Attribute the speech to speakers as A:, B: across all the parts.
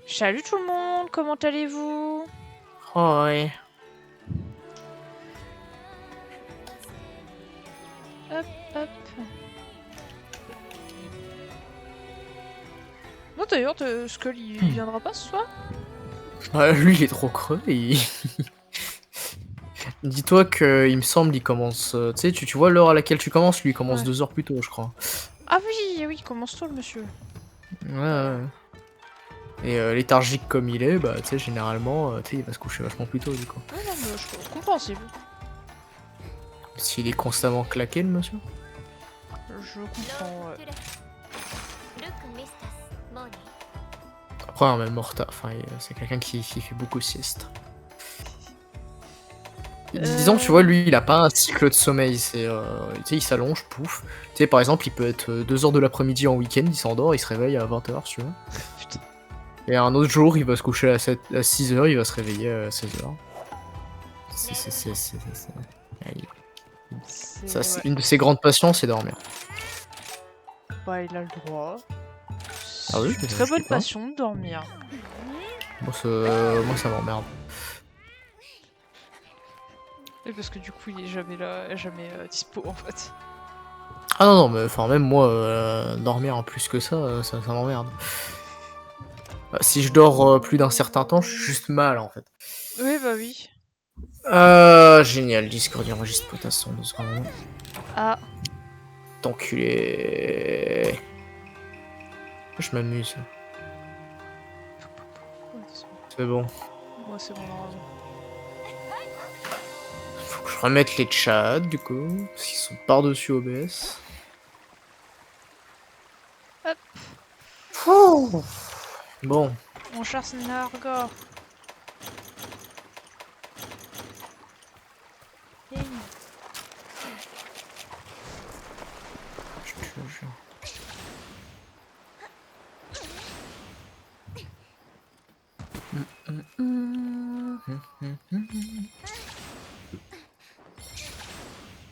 A: Salut tout le monde, comment allez-vous?
B: Ouais.
A: Hop, hop. Non d'ailleurs, Skull il viendra pas ce soir?
B: Lui, il est trop creux. Dis-toi que, il me semble, il commence. Tu sais, tu vois l'heure à laquelle tu commences, lui, il commence
A: Ouais.
B: 2 heures plus tôt, je crois.
A: Ah oui, oui, commence tôt le monsieur.
B: Ouais. Et léthargique comme il est, bah, tu sais, généralement, tu sais, il va se coucher vachement plus tôt, du coup.
A: Ouais, non, mais je pense compréhensible.
B: S'il est constamment claqué, le monsieur.
A: Je comprends, ouais.
B: Après, un même morta, enfin, c'est quelqu'un qui fait beaucoup de sieste. Disons, tu vois, lui, il a pas un cycle de sommeil, c'est, tu sais, il s'allonge, pouf. Tu sais, par exemple, il peut être 2 heures de l'après-midi en week-end, il s'endort, il se réveille à 20 heures, tu vois.
A: Putain.
B: Et un autre jour, il va se coucher à 6 heures, il va se réveiller à 16 heures. Ça,
A: Ouais.
B: une de ses grandes passions, c'est dormir.
A: Bah, il a le droit.
B: Ah oui,
A: C'est une
B: je
A: très
B: sais
A: bonne
B: pas.
A: passion de dormir.
B: Moi, ça m'emmerde.
A: Et parce que du coup, il est jamais là, jamais dispo en fait.
B: Ah non, non, mais enfin, même moi, dormir en plus que ça, ça m'emmerde. Si je dors plus d'un certain temps, je suis juste mal en fait.
A: Oui, bah oui.
B: Génial, Discord, il enregistre potasson 2 secondes.
A: Ah.
B: T'enculé. Je m'amuse. C'est bon.
A: Moi, c'est bon, normalement.
B: Faut que je remette les chats, du coup, parce qu'ils sont par-dessus OBS.
A: Hop.
B: Ouh. Bon.
A: On cherche Narga. Hey.
B: Je te jure.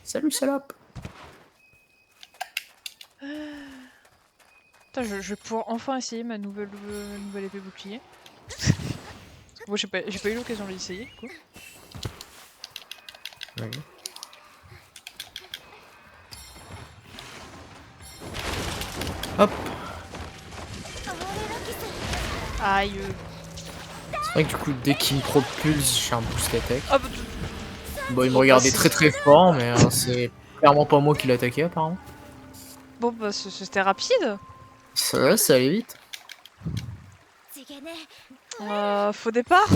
B: Salut salope.
A: Putain, je vais pouvoir enfin essayer ma nouvelle épée bouclier. Moi, j'ai pas eu l'occasion de l'essayer, du coup.
B: Ouais. Hop.
A: Aïe.
B: C'est vrai que du coup, dès qu'il me propulse, j'ai un boost attack.
A: Ah bah,
B: Bon, il me regardait très très fort, mais c'est clairement pas moi qui l'ai attaqué apparemment.
A: bon, bah, c'était rapide.
B: Ça allait vite.
A: Faux départ.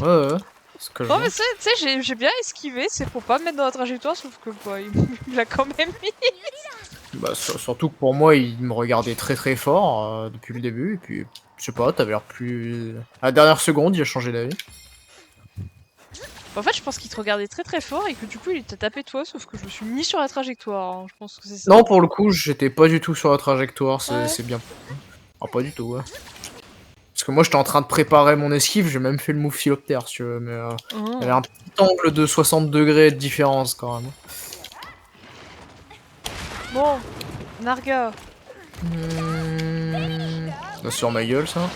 B: Ouais. Ce que je
A: Non,
B: vois.
A: mais tu sais, j'ai bien esquivé, c'est pour pas me mettre dans la trajectoire, sauf que, bah, il l'a quand même mis.
B: Bah, surtout que pour moi, il me regardait très très fort depuis le début, et puis, je sais pas, t'avais l'air plus. À la dernière seconde, il a changé d'avis.
A: En fait, je pense qu'il te regardait très très fort et que du coup, il t'a tapé toi, sauf que je me suis mis sur la trajectoire. Hein. Je pense que c'est ça.
B: Non, pour le coup, j'étais pas du tout sur la trajectoire,
A: Ouais.
B: c'est bien. Ah, pas du tout, ouais. Parce que moi, j'étais en train de préparer mon esquive, j'ai même fait le move philoptère, si tu veux, mais il y avait un petit angle de 60 degrés de différence quand même.
A: Bon, Narga.
B: Là, sur ma gueule, ça.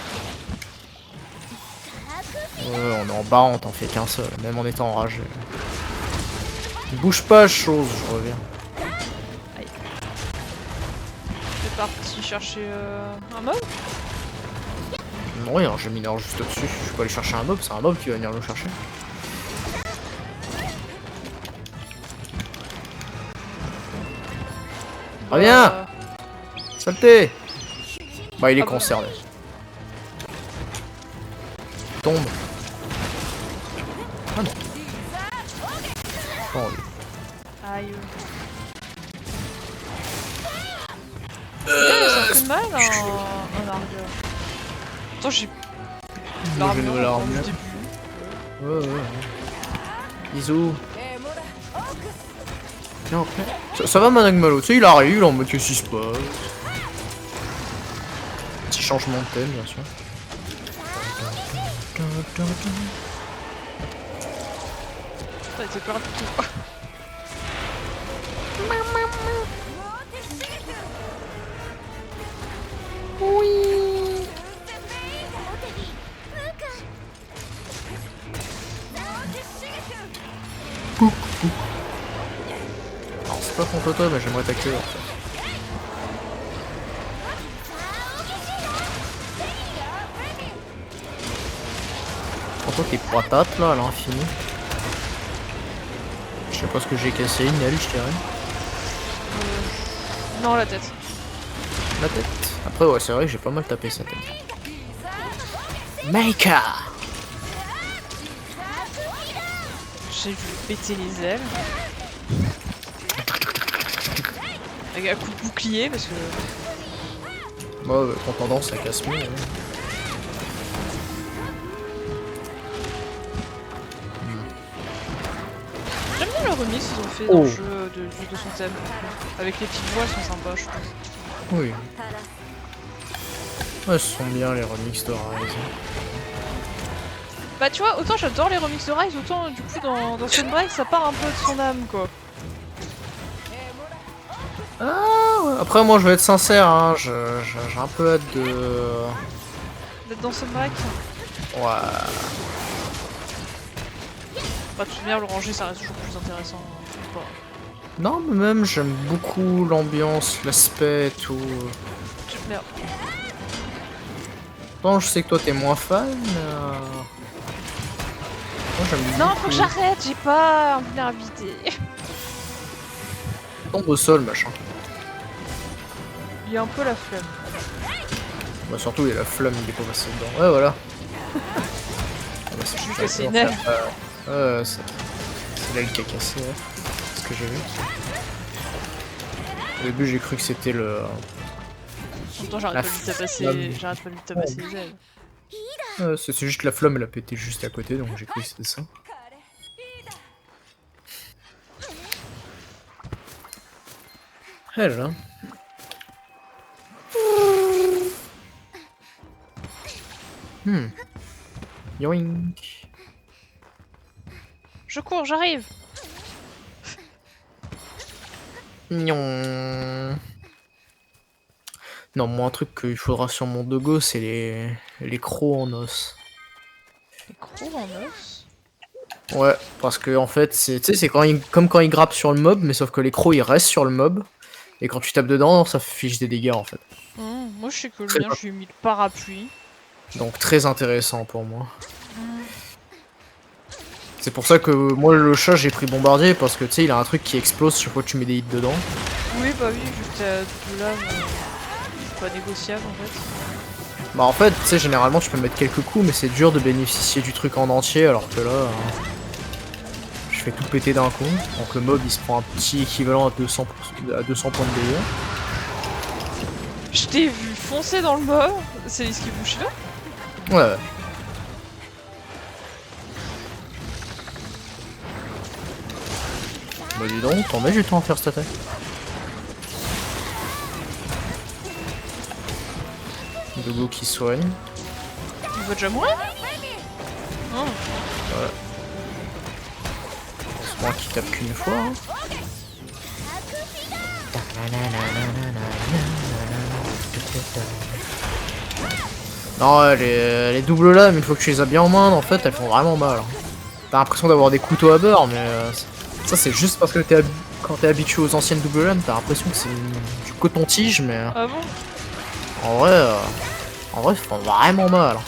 B: Ouais, on est en bas, on t'en fait qu'un seul, même en étant enragé. Bouge pas, chose, je reviens.
A: C'est parti chercher un mob.
B: Non, rien, j'ai mineur juste au-dessus. Je peux aller chercher un mob, c'est un mob qui va venir le chercher. Reviens! Saleté! Bah, il est concerné. Tombe. Ah non. Pas envie.
A: Aïe. Ça fait mal un Narga. Attends, j'ai l'armure encore du début.
B: Ouais. Bisous. Tiens, ça va, Managmalo, tu sais, il arrive, il est en mode qu'est-ce qui se passe. Petit changement de thème, bien sûr.
A: Ça a été plus rapide que moi.
B: Oui. contre toi, mais j'aimerais t'accueillir en fait. Prends-toi tes patates là à l'infini. Je sais pas ce que j'ai cassé, une aile, je dirais.
A: Non, la tête.
B: La tête. Après, ouais, c'est vrai que j'ai pas mal tapé sa tête. Maika!
A: J'ai vu péter les ailes. Avec un coup de bouclier parce que.
B: Moi, en tendance, ça casse mieux. Ouais.
A: J'aime bien le remix qu'ils ont fait dans le jeu de son thème. Avec les petites voix, elles sont sympas, je trouve.
B: Oui. Ouais, ce sont bien les remixes de Rise.
A: Bah tu vois, autant j'adore les remixes de Rise, autant du coup dans Sunbreak ça part un peu de son âme quoi.
B: Ah ouais. Après moi je vais être sincère, hein, j'ai un peu hâte de...
A: D'être dans Sunbreak.
B: Ouais.
A: Bah de toute manière le ranger ça reste toujours plus intéressant. Hein.
B: Non mais même j'aime beaucoup l'ambiance, l'aspect et tout.
A: Merde.
B: Bon, je sais que toi t'es moins fan, mais... Moi j'aime beaucoup.
A: Non, faut que j'arrête, j'ai pas un vulnérabilité.
B: Tombe au sol machin.
A: Il y a un peu la flemme.
B: Bah surtout il y a la flamme, il est pas passé dedans. Ouais voilà.
A: Je lui cassé une aile.
B: Ouais, c'est l'aile qui a cassé, ouais. C'est ce que j'ai vu. Au début j'ai cru que c'était le...
A: En même temps j'arrête pas de lui tabasser les ailes.
B: C'est juste que la flamme elle a pété juste à côté, donc j'ai cru que c'était ça. Elle là. Yoink.
A: Je cours, j'arrive.
B: Non, moi un truc qu'il faudra sur mon dogo, c'est les crocs en os.
A: Les crocs en os?
B: Ouais, parce que en fait, c'est comme quand il grappe sur le mob, mais sauf que les crocs ils restent sur le mob, et quand tu tapes dedans, ça fiche des dégâts en fait.
A: Moi je sais que le mien, je lui ai mis le parapluie.
B: Donc très intéressant pour moi. C'est pour ça que moi le chat j'ai pris bombardier, parce que tu sais il a un truc qui explose chaque fois que tu mets des hits dedans.
A: Oui bah oui, vu que t'as double lame, c'est pas négociable en fait.
B: Bah en fait, tu sais généralement tu peux mettre quelques coups, mais c'est dur de bénéficier du truc en entier, alors que là... je fais tout péter d'un coup, donc le mob il se prend un petit équivalent à 200 points de dégâts.
A: Je t'ai vu foncer dans le mob, c'est l'esquive Bushido?
B: Ouais. Bah dis donc, t'en mets du temps à faire cette attaque. Dogo qui soigne.
A: Il va déjà mourir? Non.
B: Ouais. C'est moi qui tape qu'une fois. Hein. Non, les doubles lames, une fois que tu les as bien en main, en fait, elles font vraiment mal. Hein. T'as l'impression d'avoir des couteaux à beurre, mais ça c'est juste parce que quand t'es habitué aux anciennes double lames, t'as l'impression que c'est du coton-tige, mais
A: Ah bon?
B: en vrai, ça font vraiment mal.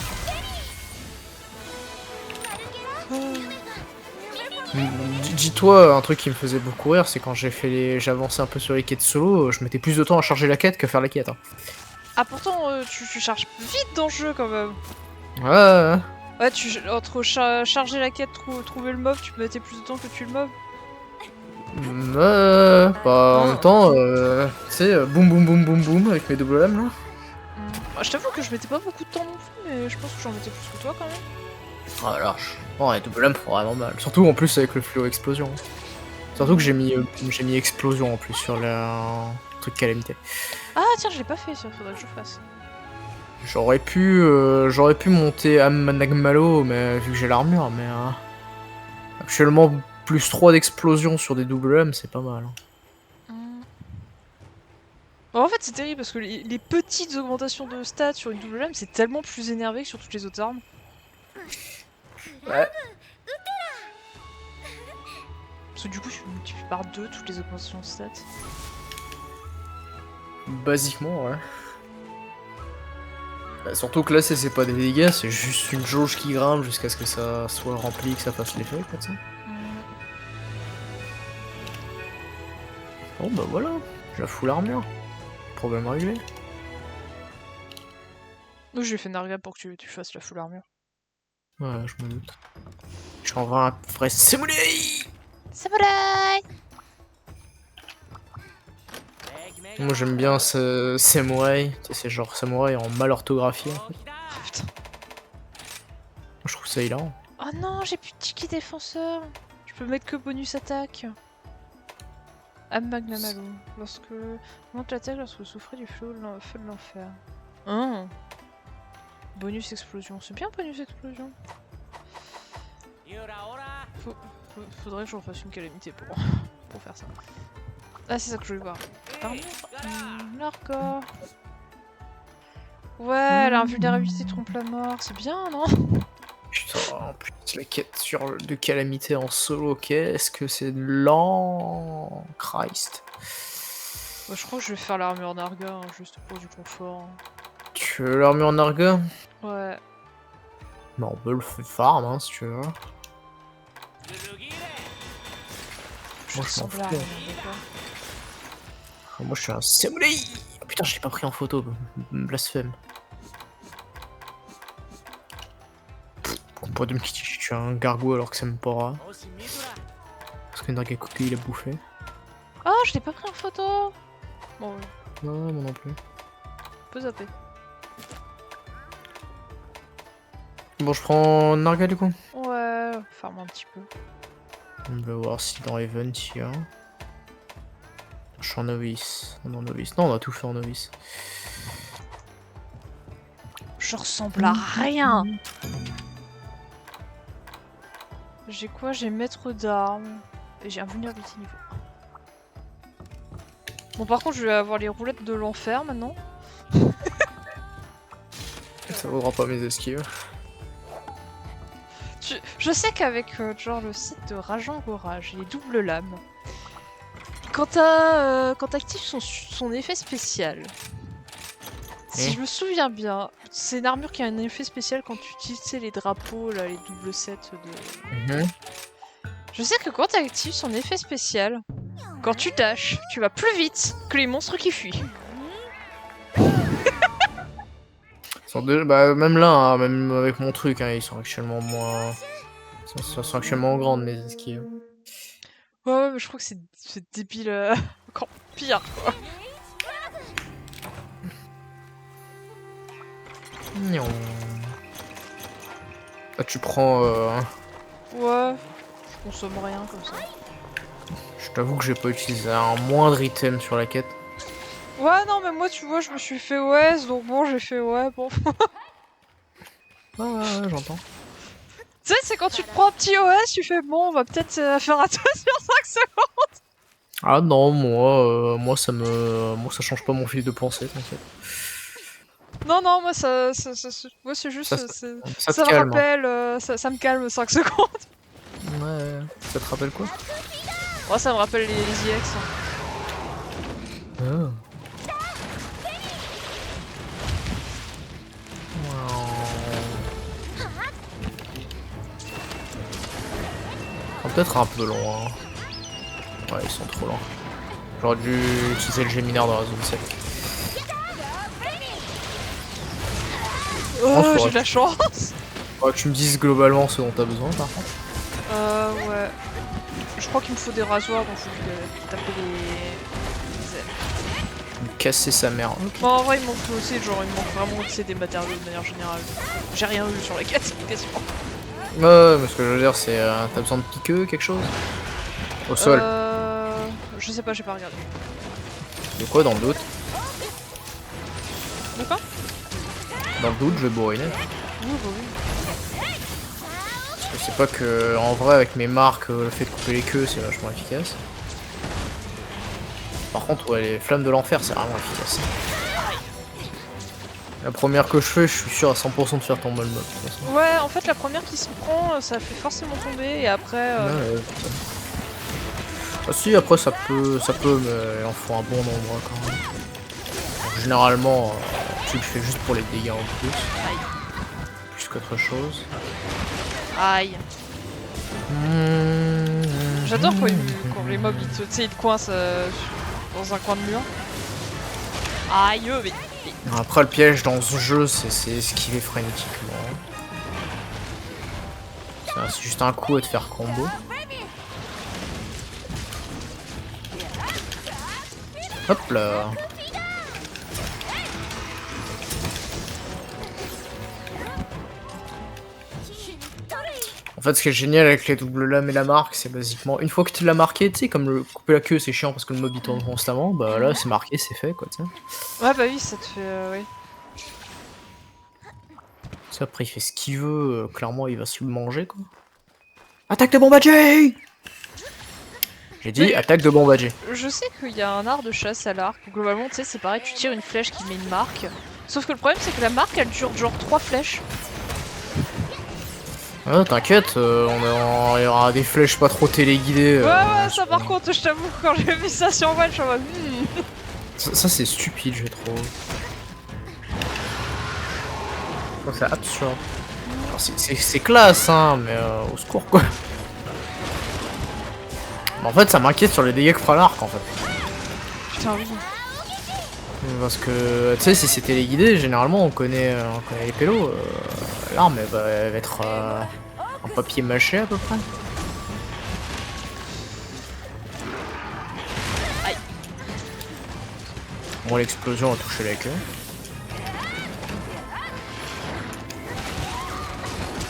B: Dis-toi, un truc qui me faisait beaucoup rire, c'est quand j'avançais un peu sur les quêtes solo, je mettais plus de temps à charger la quête que faire la quête. Hein.
A: Ah pourtant, tu charges vite dans le jeu quand même.
B: Ouais.
A: Ouais, entre charger la quête, trouver le mob, tu mettais plus de temps que tu le mob.
B: Bah en même temps, tu sais, boum boum boum boum boum avec mes double lames là.
A: Bah, je t'avoue que je mettais pas beaucoup de temps non plus, mais je pense que j'en mettais plus que toi quand même.
B: Ah la lâche. Oh, les double lames font vraiment mal. Surtout en plus avec le fléau explosion. Surtout que j'ai mis explosion en plus sur le truc calamité.
A: Ah tiens, je l'ai pas fait ça, faudrait que je fasse.
B: J'aurais pu monter Nagmalo, mais vu que j'ai l'armure, mais actuellement plus 3 d'explosion sur des double lames, c'est pas mal. Hein.
A: Bon, en fait, c'est terrible parce que les petites augmentations de stats sur une double lame, c'est tellement plus énervé que sur toutes les autres armes.
B: Ouais.
A: Parce que du coup, tu multiplies par 2 toutes les augmentations de stats.
B: Basiquement, ouais. Bah, surtout que là, c'est pas des dégâts, c'est juste une jauge qui grimpe jusqu'à ce que ça soit rempli, que ça fasse l'effet, quoi, tu sais. Bon, bah voilà, j'ai la full armure. Problème réglé.
A: Nous, j'ai fait Narga pour que tu fasses la full armure.
B: Ouais, je me doute. Je suis en vrai un vrai samouraï.
A: Samouraï!
B: Moi j'aime bien ce samouraï, tu sais, c'est genre samouraï en mal orthographié en fait.
A: Oh putain.
B: Moi, je trouve ça hilarant.
A: Oh non, j'ai plus de ticket défenseur. Je peux mettre que bonus attaque. Âme Magnamalo. Lorsque. Monte l'attaque lorsque vous souffrez du feu de l'enfer. Hein. Bonus explosion. C'est bien bonus explosion. Faudrait que je refasse une calamité pour faire ça. Ah, c'est ça que je voulais voir. Pardon. Narga. Ouais, l'invulnérabilité trompe la mort. C'est bien, non?
B: Putain, en plus la quête de calamité en solo, qu'est-ce que c'est lent, Christ.
A: Ouais, je crois que je vais faire l'armure Narga, hein, juste pour du confort.
B: Tu veux l'armure Narga?
A: Ouais.
B: Bah on peut le farm hein, si tu veux. Moi je m'en fous. Moi je suis un samouraï. Oh, putain, je l'ai pas pris en photo, blasphème. On pourrait me quitter, je suis un gargouille alors que ça me pourra. Parce que Nargacuki il a bouffé.
A: Oh, je l'ai pas pris en photo. Bon, ouais.
B: Non, moi non plus.
A: On peut zapper.
B: Bon, je prends Narga du coup.
A: Ouais, farm un petit peu.
B: On va voir si dans Event il y a. Je suis en novice. On est en novice. Non, on a tout fait en novice.
A: Je ressemble à rien. J'ai quoi? J'ai maître d'armes. Et j'ai un vulnérabilité niveau 1. Bon, par contre, je vais avoir les roulettes de l'enfer maintenant.
B: Ça vaudra pas mes esquives.
A: Je sais qu'avec genre le site de Ragent Orage, les doubles lames, quand t'actives son effet spécial, si je me souviens bien, c'est une armure qui a un effet spécial quand tu utilises les drapeaux, là, les doubles sets de... Je sais que quand t'actives son effet spécial, quand tu dashes, tu vas plus vite que les monstres qui fuient.
B: Bah, même là, hein, même avec mon truc, hein, ils sont actuellement moins. Ils sont actuellement grandes mes esquives.
A: Ouais, mais je crois que c'est débile encore pire, quoi.
B: Ah, tu prends.
A: Ouais, je consomme rien comme ça.
B: Je t'avoue que j'ai pas utilisé un moindre item sur la quête.
A: Ouais, non, mais moi, tu vois, je me suis fait OS, donc bon, j'ai fait ouais, bon.
B: Ouais, j'entends.
A: Tu sais, c'est quand tu te prends un petit OS, tu fais bon, on va peut-être faire un test sur 5 secondes.
B: Ah non, moi ça change pas mon fil de pensée, t'inquiète.
A: Non, non, moi, moi, c'est juste. Ça me
B: calme,
A: rappelle. Ça me calme 5 secondes.
B: Ouais, ça te rappelle quoi?
A: Moi, ça me rappelle les IX.
B: Ah. Peut-être un peu long. Hein. Ouais, ils sont trop lents. J'aurais dû utiliser le jet mineur dans la zone 7.
A: Oh, j'ai de la chance.
B: Ouais, tu me dises globalement ce dont t'as besoin par contre.
A: Ouais. Je crois qu'il me faut des rasoirs, donc faut que je taper les ailes.
B: Casser sa mère. Okay.
A: Bon, en vrai, il manque aussi, genre, il manque vraiment des matériaux de manière générale. J'ai rien vu sur la quête, quasiment.
B: Ouais, mais ce que je veux dire, c'est. T'as besoin de piqueux, quelque chose? Au sol.
A: Je sais pas, j'ai pas regardé.
B: De quoi dans le doute?
A: De quoi?
B: Dans le doute, je vais bourriner.
A: Oui, bah oui.
B: Parce que c'est pas que, en vrai, avec mes marques, le fait de couper les queues, c'est vachement efficace. Par contre, ouais, les flammes de l'enfer, c'est vraiment efficace. La première que je fais, je suis sûr à 100% de faire tomber le mob. De toute façon.
A: Ouais, en fait, la première qui se prend, ça fait forcément tomber, et après...
B: Ah si, après ça peut, mais il en faut un bon nombre quand même. Donc, généralement, tu le fais juste pour les dégâts en plus.
A: Aïe.
B: Plus qu'autre chose.
A: Aïe. J'adore quand les mobs ils te coincent dans un coin de mur. Aïe, mais...
B: Après, le piège dans ce jeu, c'est esquiver frénétiquement. C'est juste un coup et te faire combo. Hop là. En fait, ce qui est génial avec les doubles lames et la marque, c'est basiquement une fois que tu l'as marqué, tu sais, comme le couper la queue, c'est chiant parce que le mob il tourne constamment, bah là c'est marqué, c'est fait quoi, tu sais.
A: Ouais, bah oui, ça te fait. Oui.
B: Ça, après il fait ce qu'il veut, clairement il va se le manger quoi. Attaque de Bombardier! J'ai dit
A: Mais
B: attaque de Bombardier.
A: je sais qu'il y a un art de chasse à l'arc où globalement, tu sais, c'est pareil, tu tires une flèche qui met une marque. Sauf que le problème, c'est que la marque elle dure genre 3 flèches.
B: Ah, t'inquiète, il y aura des flèches pas trop téléguidées.
A: Ouais, ça par contre, je t'avoue, quand j'ai vu ça sur One, je suis en mode.
B: Ça c'est stupide, je trouve. Je trouve ça absurde. Alors, c'est classe, hein, mais au secours quoi. Mais en fait, ça m'inquiète sur les dégâts que fera l'arc en fait.
A: Putain, oui.
B: Parce que, tu sais, si c'était les guidés, généralement on connaît les pélos. L'arme elle va être en papier mâché à peu près.
A: Aïe.
B: Bon, l'explosion a touché la queue.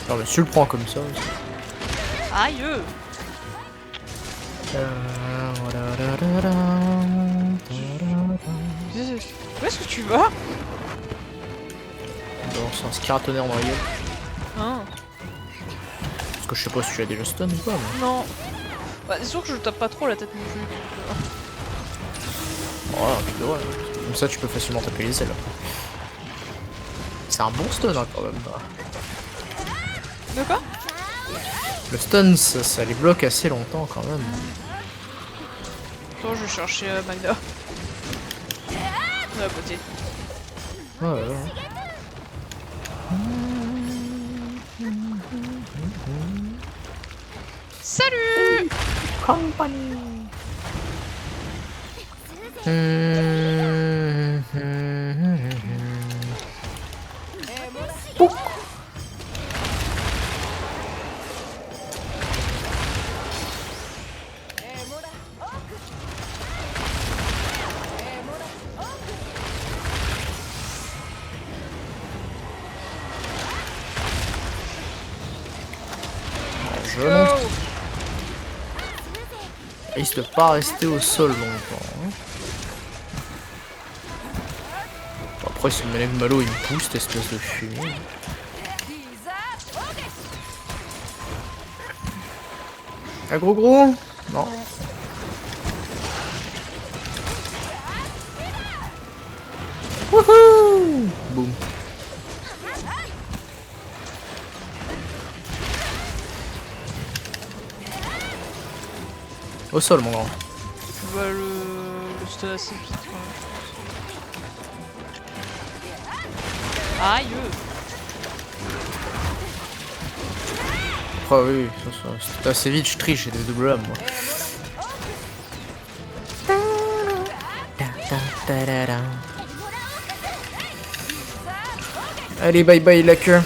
B: Non, mais si tu le prends comme ça aussi.
A: Aïe. Où est-ce que tu vas?
B: Bon, c'est un skiratonnerre dans la gueule.
A: Hein?
B: Parce que je sais pas si tu as déjà stun ou pas. Mais...
A: Non. Bah, c'est sûr que je tape pas trop la tête non plus.
B: Voilà, tu devrais. Comme ça, tu peux facilement taper les ailes après. C'est un bon stun hein, quand même.
A: De quoi?
B: Le stun, ça les bloque assez longtemps quand même.
A: Attends, je vais chercher Magda. De la côté.
B: Ouais.
A: Salut!
B: Company.
A: Go!
B: Il risque de pas rester au sol longtemps. Hein. Bon, après, si le Malek Malo il me pousse, cette espèce de fumée. Ah, gros? Non. Wouhou! Boum. Au sol, mon grand.
A: Bah, le stun assez vite quand même. Aïe!
B: Ah oui, c'est assez vite, je triche, j'ai des double lames moi. Allez, bye bye la queue.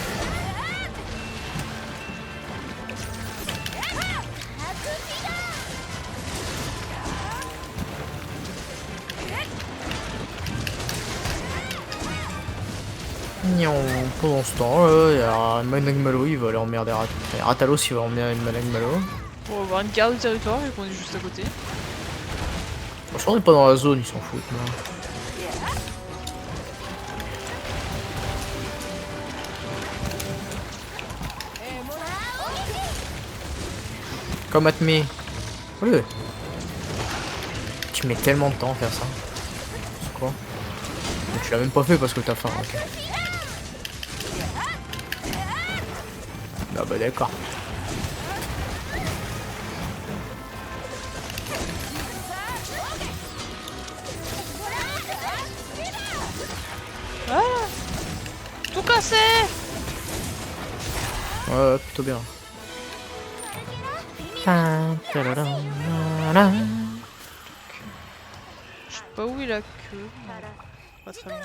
B: Pendant ce temps, il y a Manag Malo, il va aller emmerder Ratalos, il va emmerder Manag Malo.
A: On va avoir une garde du territoire vu qu'on est juste à côté.
B: Franchement, on est pas dans la zone, ils s'en foutent. Non. Come at me. Oui. Tu mets tellement de temps à faire ça. C'est quoi? Mais tu l'as même pas fait parce que t'as faim, ok. Ah bah d'accord.
A: Voilà. Tout cassé.
B: Ouais, plutôt bien.
A: Je sais pas où est la queue. Pas très loin.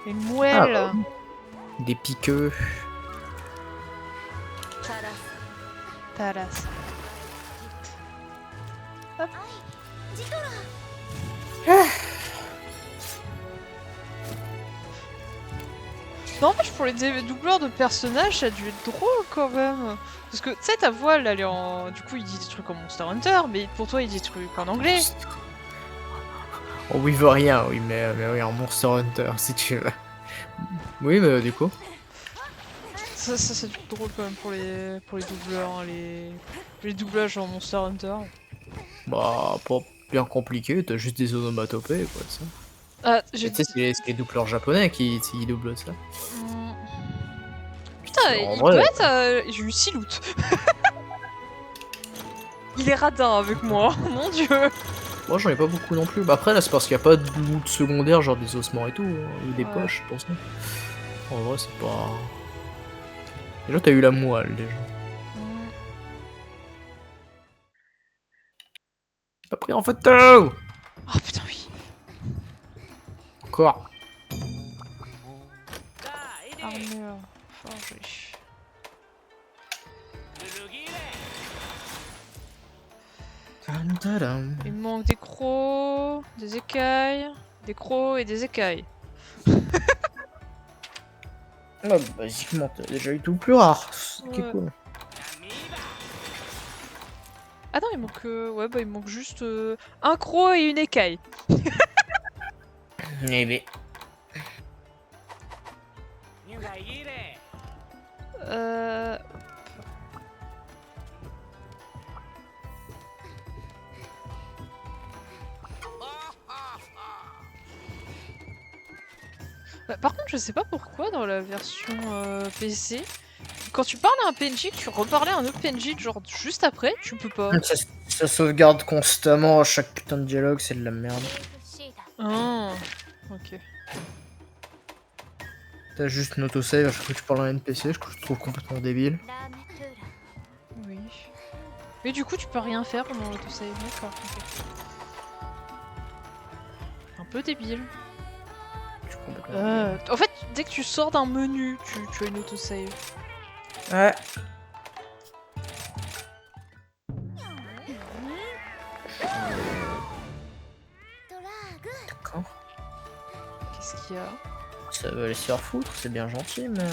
A: Une moelle.
B: Ah, des piqueux.
A: Talas. Hop. N'empêche, pour les doubleurs de personnages, ça a dû être drôle quand même. Parce que, tu sais, ta voix, elle est en... Du coup, il dit des trucs en Monster Hunter, mais pour toi, il dit des trucs en anglais.
B: Oh oui, veut rien, oui, mais oui, en Monster Hunter, si tu veux. Oui, mais du coup.
A: Ça c'est drôle quand même pour les doubleurs, hein, les doublages en Monster Hunter.
B: Bah, pas bien compliqué, t'as juste des onomatopées, quoi, ça.
A: Ah,
B: Et tu sais, c'est les doubleurs japonais qui doublent ça.
A: Hmm. Putain,
B: Parce que, en
A: il
B: vrai,
A: peut être... J'ai eu 6 loots. Il est radin avec moi, mon dieu.
B: moi j'en ai pas beaucoup non plus. Bah après, là, c'est parce qu'il n'y a pas de loot secondaire, genre des ossements et tout, hein, ou des
A: Ouais.
B: poches, je pense. Non. En vrai, c'est pas. Déjà, t'as eu la moelle, déjà.
A: Hmm.
B: Pas pris en photo.
A: Oh putain, oui.
B: Encore.
A: Armure forgée. Il me manque des crocs, des écailles, des crocs et des écailles.
B: Ah, basiquement, t'as déjà eu tout le plus rare. C'est
A: Ouais.
B: cool.
A: Ah non, il manque... ouais, bah il manque juste un croc et une écaille.
B: Eh ben.
A: Euh... Bah, par contre, je sais pas pourquoi dans la version PC, quand tu parles à un PNJ, que tu reparlais à un autre PNJ genre juste après, tu peux pas.
B: Ça sauvegarde constamment à chaque putain de dialogue, c'est de la merde.
A: Ah, ok.
B: T'as juste une autosave à chaque fois que tu parles à un NPC, je trouve complètement débile.
A: Oui. Mais du coup, tu peux rien faire pendant l'autosave, d'accord. Ok. Un peu débile.
B: Je suis complètement
A: En fait, dès que tu sors d'un menu, tu as une autosave.
B: débile. Ouais. D'accord.
A: Qu'est-ce qu'il y a?
B: Ça veut aller se faire foutre, c'est bien gentil, mais.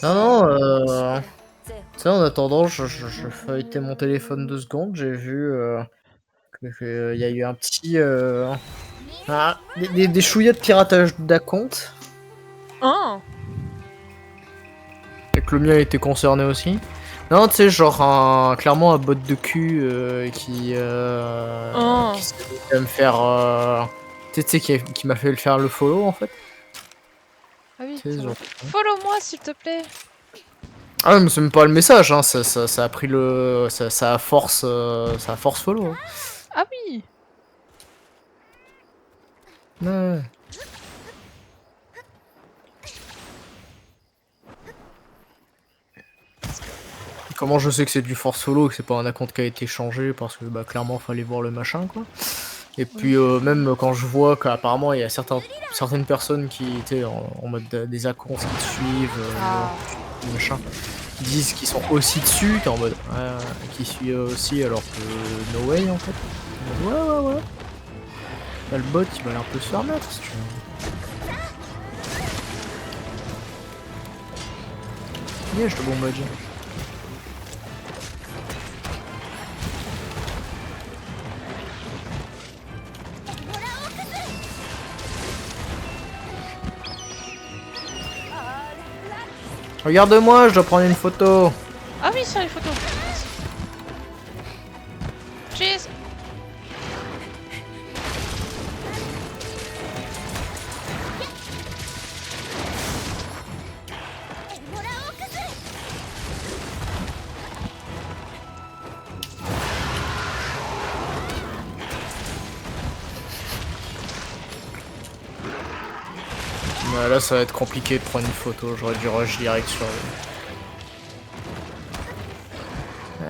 B: Non, non, tu sais, en attendant, je feuilletais mon téléphone 2 secondes, j'ai vu qu'il y a eu un petit. Des chouillettes de piratage d'acompte.
A: Ah,
B: Et que le mien était concerné aussi. Non, tu sais, genre clairement un bot de cul
A: ah.
B: qui s'est fait me faire. Tu sais, qui m'a fait le faire le follow en fait.
A: Ah oui,
B: Tu sais,
A: ça va.
B: genre.
A: Follow-moi s'il te plaît.
B: Ah, mais c'est même pas le message, hein, ça a pris le. Ça a force follow. Hein.
A: Ah oui.
B: Ouais. Comment je sais que c'est du force follow, que c'est pas un account qui a été changé parce que bah clairement fallait voir le machin quoi. Et puis même quand je vois qu'apparemment il y a certaines personnes qui étaient en mode des accounts qui te suivent, machin, qui disent qu'ils sont aussi dessus, t'es en mode qui suit aussi alors que no way en fait. En mode, ouais. Là, le bot il va aller un peu se faire mettre si tu veux. Yeah, je te bombarde. Regarde-moi, je dois prendre une photo.
A: Ah oui, c'est les photos. Cheese.
B: Là, ça va être compliqué de prendre une photo. J'aurais dû rush direct sur lui.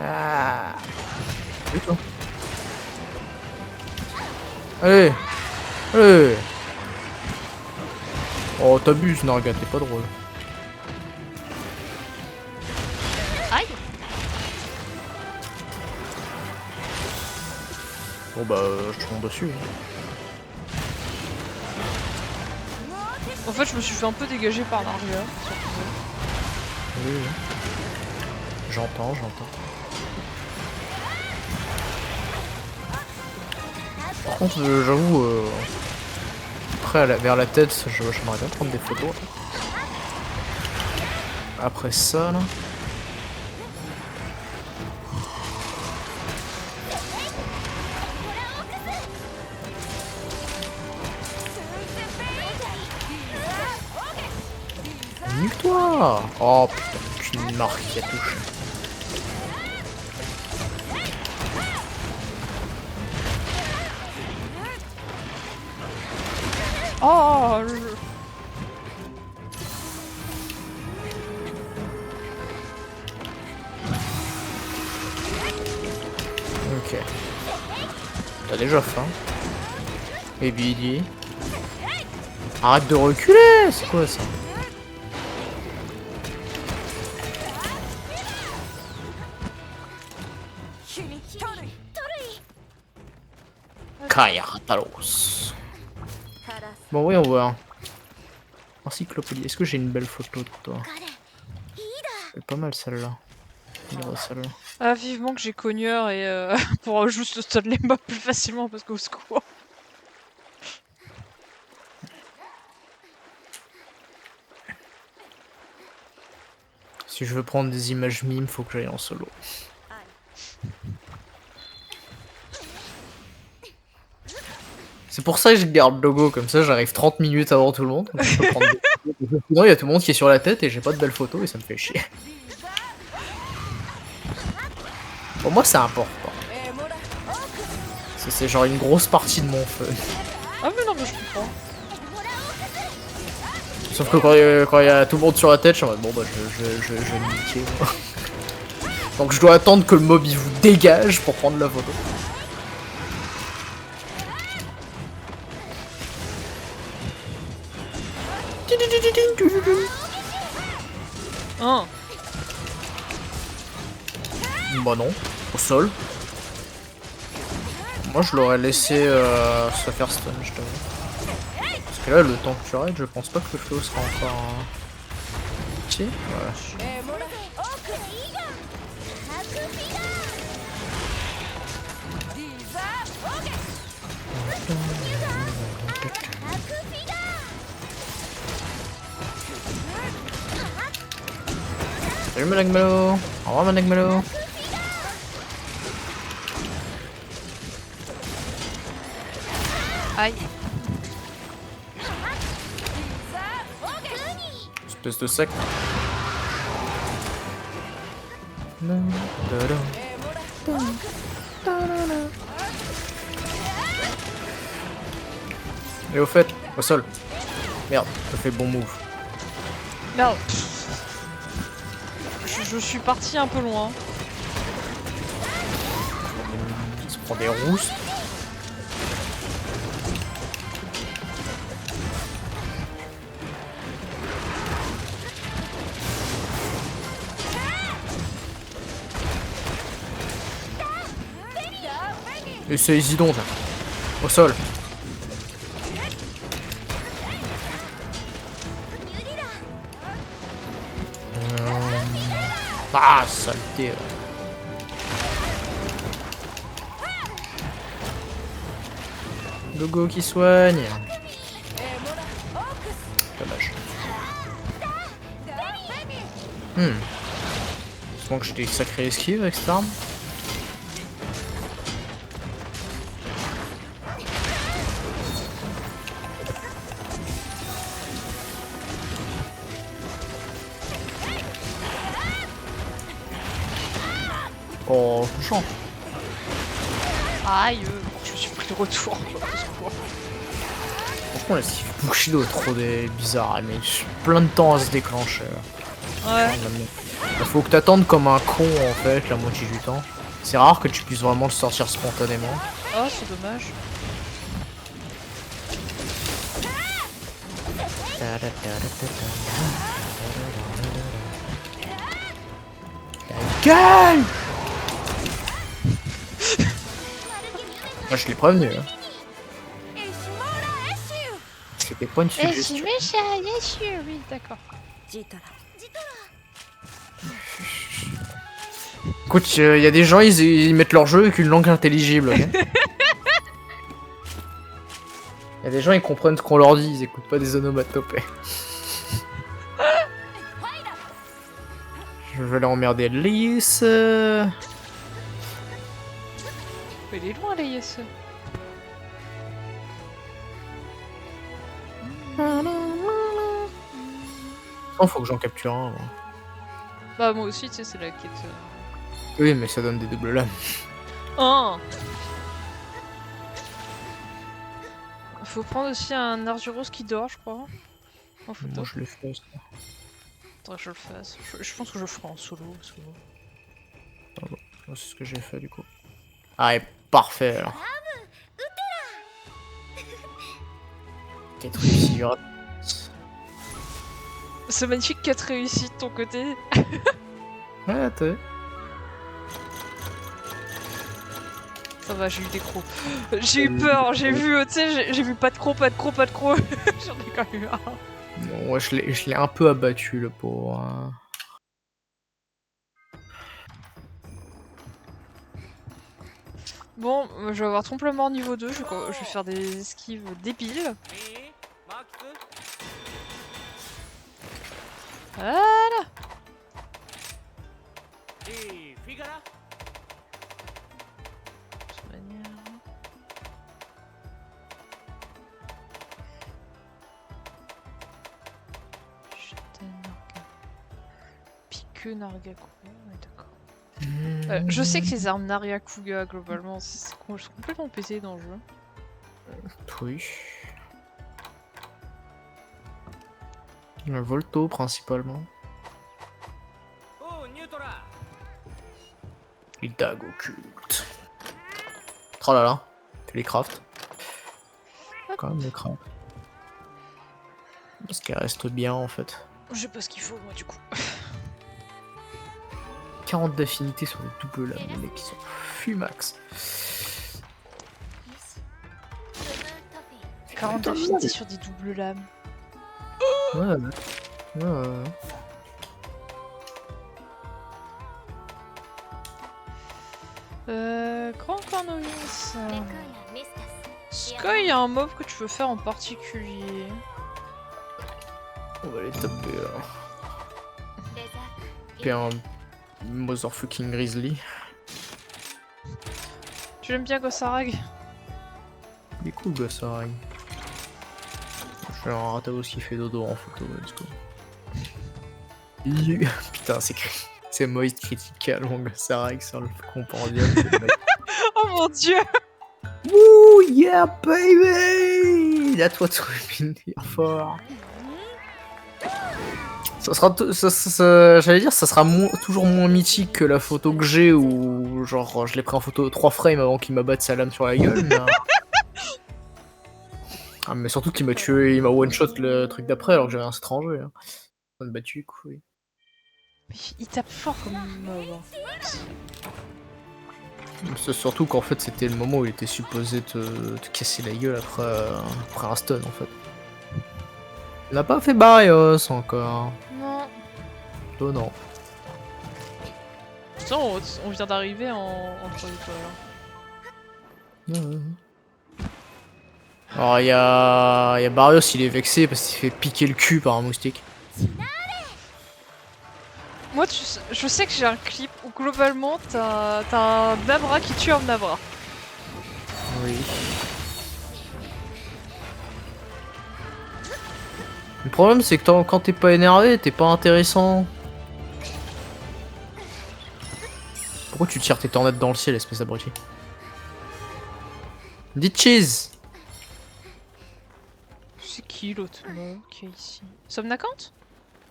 B: Ah. Putain. Allez. Allez. Oh, t'abuses, Narga, t'es pas drôle.
A: Aïe.
B: Bon bah, je tombe dessus.
A: En fait, je me suis fait un peu dégager par Narga.
B: Oui, oui. J'entends, j'entends. Par contre, j'avoue, après, vers la tête, j'aimerais bien prendre des photos. Après ça, là. Nique-toi! Oh putain, aucune marque qui a touché.
A: Oh,
B: Ok. T'as déjà faim. Et Billy. Arrête de reculer! C'est quoi ça? Kairatalos. Bon, oui, on voit. Encyclopédie. Est-ce que j'ai une belle photo de toi? Elle est pas mal celle-là. Celle-là.
A: ah, vivement que j'ai Cogneur et pour juste stun les mobs plus facilement parce qu'au secours.
B: Si je veux prendre des images mimes, faut que j'aille en solo. C'est pour ça que je garde Dogo, comme ça j'arrive 30 minutes avant tout le monde. Donc je peux prendre des photos. Sinon il y a tout le monde qui est sur la tête et j'ai pas de belles photos et ça me fait chier. Pour moi c'est important. C'est genre une grosse partie de mon feu.
A: Ah mais non mais je comprends.
B: Sauf que quand il y a tout le monde sur la tête, je suis en mode bon bah je vais me niquer. Moi. Donc je dois attendre que le mob il vous dégage pour prendre la photo.
A: Hein.
B: Bah non, au sol. Moi je l'aurais laissé se faire stun, je t'avoue. Parce que là, le temps que tu arrêtes, je pense pas que le fléau sera encore... Si, ouais. Salut Managmelo. Au revoir Managmelo.
A: Aïe.
B: Espèce de sec. Et au fait, au sol. Merde, ça fait bon move.
A: Merde. Je suis parti un peu loin.
B: Il se prend des rousses. Et c'est Isidon, ça. Au sol. Ah, saleté. Là. Dogo qui soigne. Dommage. Je pense que j'ai des sacrés esquives avec cette arme. Oh, touchant.
A: Aïe, je suis pris de retour.
B: Franchement, Franchement, l'esquive Bushido est trop bizarre, elle met plein de temps à se déclencher.
A: Ouais.
B: Il faut que t'attendes comme un con en fait la moitié du temps. C'est rare que tu puisses vraiment le sortir spontanément.
A: Oh, c'est dommage.
B: Gueule. Moi je l'ai prévenu. Hein. C'était pas une suggestion.
A: Oui, d'accord.
B: Écoute, il y a des gens, ils mettent leur jeu avec une langue intelligible. Okay. Il y a des gens, ils comprennent ce qu'on leur dit, ils écoutent pas des onomatopées. Je vais aller emmerder Lys.
A: Il est loin, la Yes.
B: Oh, faut que j'en capture un. Moi.
A: Bah, moi aussi, tu sais, c'est la quête.
B: Oui, mais ça donne des doubles lames.
A: Oh. Faut prendre aussi un Arzuros qui dort, je crois. En photo.
B: Moi, je l'ai fait, ça.
A: Faudrait que je le fasse. Je pense que je le ferai en solo.
B: Ah bon, c'est ce que j'ai fait du coup. Ah, et parfait alors. 4 réussis.
A: C'est magnifique 4 réussites de ton côté.
B: Ouais, t'as.
A: Ça va, j'ai eu des crocs. J'ai eu peur, j'ai vu, tu sais, j'ai vu pas de crocs. J'en ai quand même eu un.
B: Bon, ouais, je l'ai un peu abattu le pauvre. Hein.
A: Bon, je vais avoir trompe-la-mort niveau 2, je vais faire des esquives débiles. Voilà. De toute manière... Pique Nargacuga, ouais, d'accord. Je sais que les armes Nargacuga, globalement, c'est complètement pété dans le jeu.
B: Oui. Le Volto principalement. Les dagues occultes. Oh là là, fais les crafts. Quand même les crafts. Parce qu'elles restent bien en fait.
A: Je sais pas ce qu'il faut moi du coup.
B: 40 d'affinité sur les doubles lames, les mecs qui sont fumax.
A: 40 d'affinité sur des doubles lames.
B: Ouais.
A: Grand Cornelius. Est-ce qu'il y a un mob que tu veux faire en particulier?
B: On va les taper là. Puis un motherfucking grizzly.
A: Tu l'aimes bien Gossarag?
B: Il est cool Gossarag. Je vais un Rathalos qui fait dodo en photo, let's go. Putain, c'est Moist Critical, mon Gossarag sur le compendium.
A: Oh mon dieu!
B: Wouh, yeah baby! That's what's been here for. Ça sera, j'allais dire, ça sera toujours moins mythique que la photo que j'ai où genre je l'ai pris en photo 3 frames avant qu'il m'abatte sa lame sur la gueule. Mais, ah, mais surtout qu'il m'a tué, il m'a one shot le truc d'après alors que j'avais un étranger. Hein. On a battu, couille.
A: Il tape fort comme mob.
B: C'est surtout qu'en fait c'était le moment où il était supposé te casser la gueule après un stun en fait. Il n'a pas fait Barrios encore.
A: Non.
B: Oh non.
A: Putain, on vient d'arriver en 3 étoiles.
B: Alors il y a Barrios, il est vexé parce qu'il fait piquer le cul par un moustique.
A: Moi, je sais que j'ai un clip où globalement t'as un Nabra qui tue un Nabra.
B: Oui. Le problème c'est que quand t'es pas énervé, t'es pas intéressant. Pourquoi tu tires tes tornades dans le ciel, espèce d'abruti? Dis cheese!
A: C'est qui l'autre mec qui est ici? Somnacante?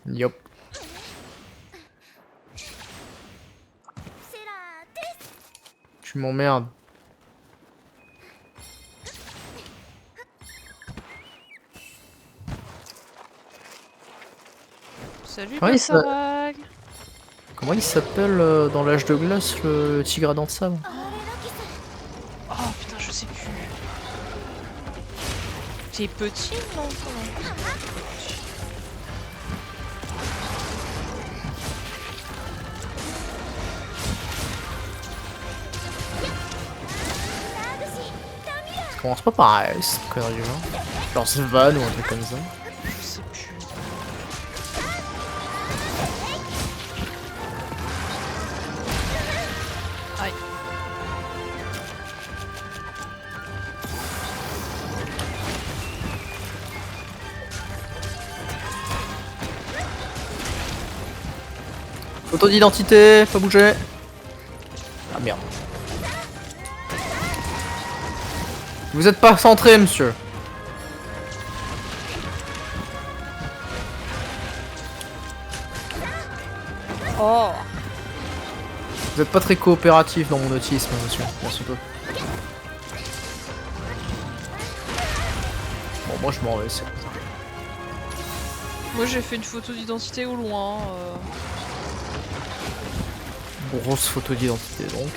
B: Yop. Tu m'emmerdes.
A: Salut
B: Ouais, ça-
A: Bassarag.
B: Comment il s'appelle dans l'âge de glace le tigre à dents de sable?
A: Oh putain, je sais plus. T'es petit, non?
B: Ça commence pas pareil, cette connerie du genre. Genre Svan ou un truc comme ça.
A: Je sais plus. Aïe.
B: Photo d'identité, pas bouger. Ah merde. Vous êtes pas centré, monsieur.
A: Oh.
B: Vous êtes pas très coopératif dans mon autisme, monsieur. Merci peu. Bon, moi je m'en vais, c'est comme ça.
A: Moi j'ai fait une photo d'identité au loin.
B: Grosse photo d'identité donc.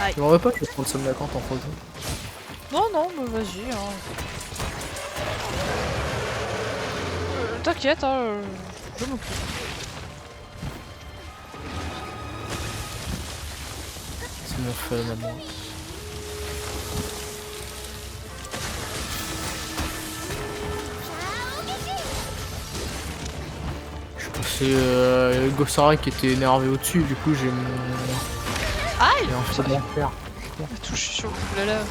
A: Aïe.
B: Tu m'en veux pas que je prends le somnacante en photo?
A: Non, non, mais vas-y. Hein. T'inquiète, hein, je m'occupe.
B: C'est mon fun à moi. C'est Gossara qui était énervé au-dessus, du coup j'ai mon...
A: Aïe.
B: J'ai un feu d'enfer.
A: Touche sur le coup de la lave.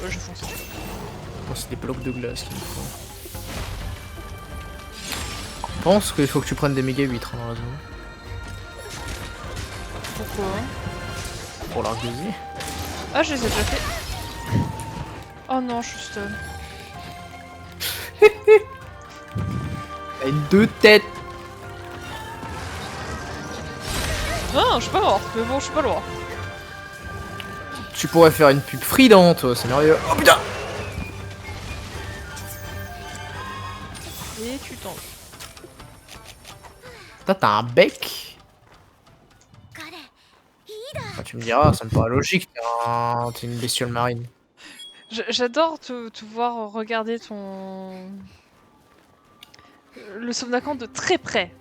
A: Ouais, je fonce.
B: Bon, c'est des blocs de glace qu'il me faut. Je pense qu'il faut que tu prennes des méga huîtres dans la zone.
A: Pourquoi?
B: Pour l'argosier.
A: Ah, je les ai déjà fait. Oh non, je suis stun.
B: T'as une deux têtes.
A: Non, je suis pas mort, mais bon, je suis pas loin.
B: Tu pourrais faire une pub Fridan, toi, c'est merveilleux. Oh putain!
A: Et tu tombes.
B: Putain, t'as un bec? Ah, tu me diras, ça me paraît logique, t'es une bestiole marine.
A: J'adore te voir regarder ton... Le somnacante de très près.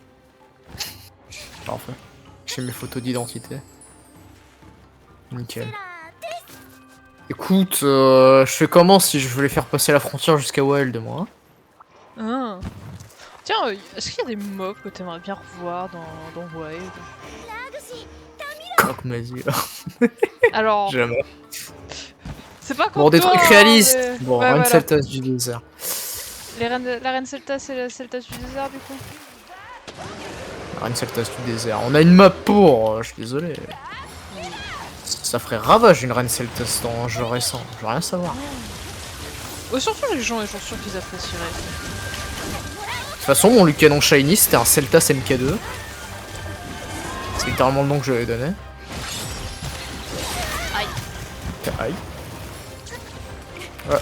B: Parfait. J'ai mes photos d'identité. Nickel. Écoute, je fais comment si je voulais faire passer la frontière jusqu'à Wild, moi?
A: Ah. Tiens, est-ce qu'il y a des mobs que t'aimerais bien revoir dans Wild?
B: Croque ma vie.
A: Alors,
B: Jamais.
A: c'est pas contre
B: Bon, des
A: toi,
B: trucs
A: hein,
B: réalistes.
A: mais-
B: Bon,
A: ouais,
B: Reine
A: voilà.
B: Celtas du désert.
A: La reine Celta, c'est la Celta du désert, du coup.
B: Reine Celtas du désert. On a une map pour. Je suis désolé. Ça ferait ravage une Reine Celtas dans un jeu récent. Je veux rien savoir.
A: Surtout les gens, j'en suis sûr qu'ils apprécieraient.
B: De toute façon, mon Lucanon Shiny c'était un Celtas MK2. C'est littéralement le nom que je lui ai donné.
A: Aïe.
B: Aïe. Ouais.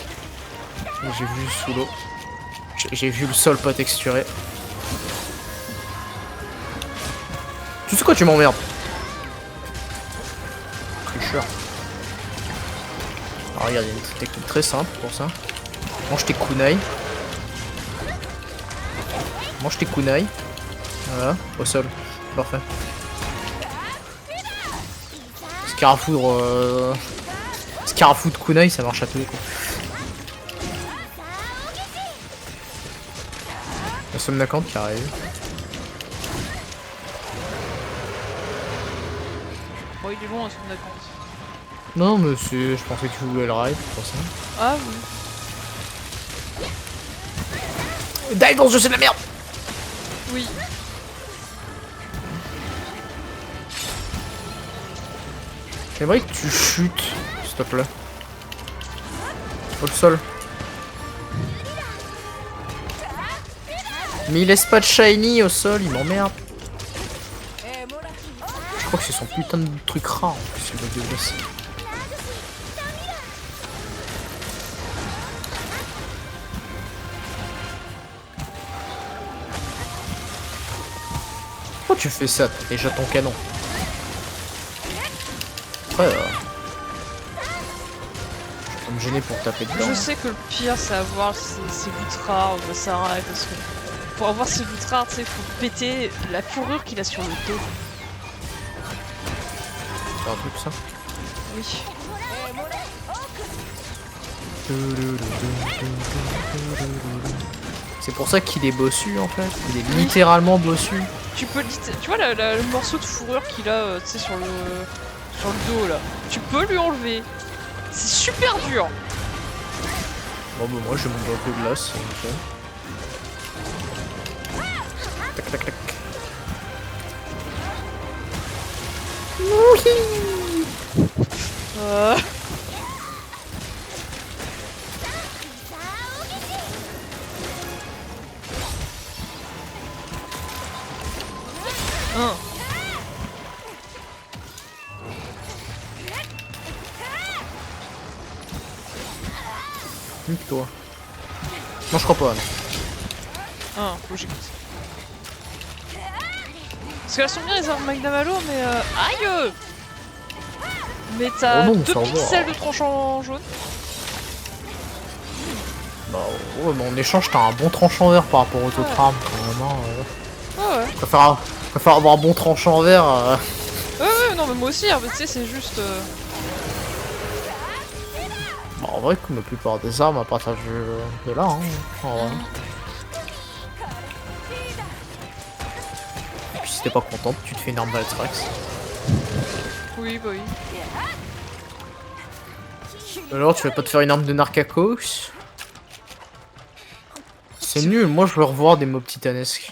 B: J'ai vu sous l'eau. J'ai vu le sol pas texturé. Tu sais quoi, tu m'emmerdes. Tricheur. Alors regarde, il y a une technique très simple pour ça. Mange tes kunai. Mange tes kunai. Voilà, au sol. Parfait. Scarafoudre. Scarafoudre kunai, ça marche à tous les coups. La somnacante qui arrive.
A: Bon, il est bon, un somnacante.
B: Non, mais c'est. Je pensais que tu voulais le ride, c'est pour ça.
A: Ah oui.
B: Dive dans ce jeu, c'est de la merde!
A: Oui.
B: J'aimerais que tu chutes, s'il te plaît. Au sol. Mais il laisse pas de shiny au sol, il m'emmerde. Je crois que c'est son putain de truc rare en plus, le bug de glace. Pourquoi tu fais ça? T'as déjà ton canon. Après, je vais me gêner pour taper dedans.
A: Je sais que le pire c'est avoir ces buts rares de Sarah, parce que pour avoir ces buts rares, tu sais, faut péter la fourrure qu'il a sur le dos.
B: C'est un truc ça?
A: Oui.
B: C'est pour ça qu'il est bossu en fait. Il est littéralement bossu.
A: Tu peux tu vois le morceau de fourrure qu'il a, tu sais, sur le dos là. Tu peux lui enlever. C'est super dur.
B: Bon bah moi j'ai mon bloc de glace. Ok. Tac tac tac.
A: Euh... Un.
B: Nique-toi. Non je crois pas. Non.
A: Un, logique. Parce qu'elles sont bien les armes Magnum Halo, mais aïe. Mais t'as
B: Oh non,
A: 2
B: ça va.
A: pixels de tranchant jaune.
B: Bah ouais mais en échange t'as un bon tranchant vert par rapport aux autres armes quand même. Hein,
A: Ah ouais.
B: Préfère avoir un bon tranchant vert.
A: Ouais, non mais moi aussi, hein, mais tu sais, c'est juste...
B: Bah, en vrai comme la plupart des armes à partir de là. Hein, en vrai. Et puis si t'es pas contente tu te fais une arme Valtrax.
A: Oui, bah oui.
B: Alors tu vas pas te faire une arme de Narcacos? C'est nul, moi je veux revoir des mobs titanesques.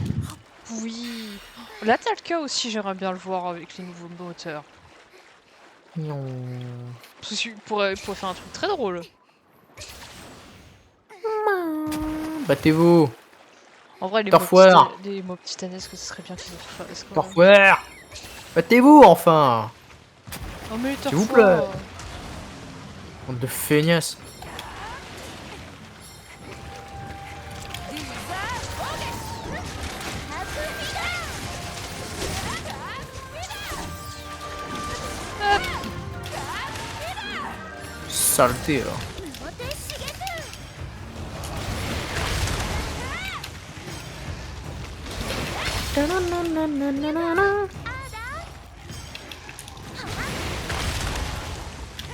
A: Oui. Là, t'as le cas aussi, j'aimerais bien le voir avec les nouveaux moteurs. Parce que tu pourrais faire un truc très drôle.
B: Battez-vous!
A: En vrai,
B: Torfoire.
A: les mobs titanesques, ce serait bien qu'ils en fassent quoi.
B: Torfoire! Battez-vous enfin!
A: Oh mais
B: S'il vous plaît. Bande de feignasses. Saleté là.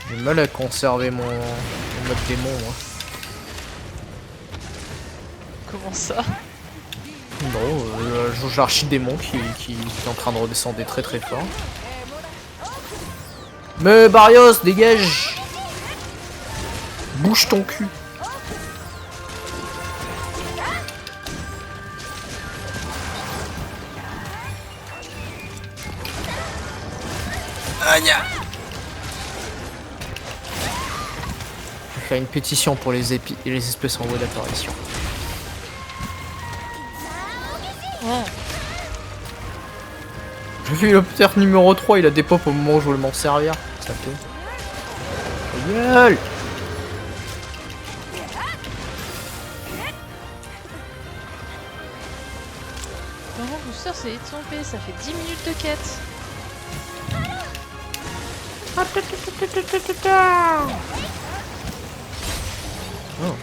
B: J'ai mal à conserver mon mode démon moi.
A: Comment ça?
B: Non, je joue l'archi-démon qui est en train de redescendre très très fort. Mais Barrios, dégage! Bouge ton cul! Agna! Je vais faire une pétition pour les espèces en voie d'apparition.
A: Oh.
B: Le philoptère numéro 3, il a des pop au moment où je voulais m'en servir. Ça fait. Gueule!
A: Vraiment, booster, c'est étompé, ça fait 10 minutes de quête.
B: Oh.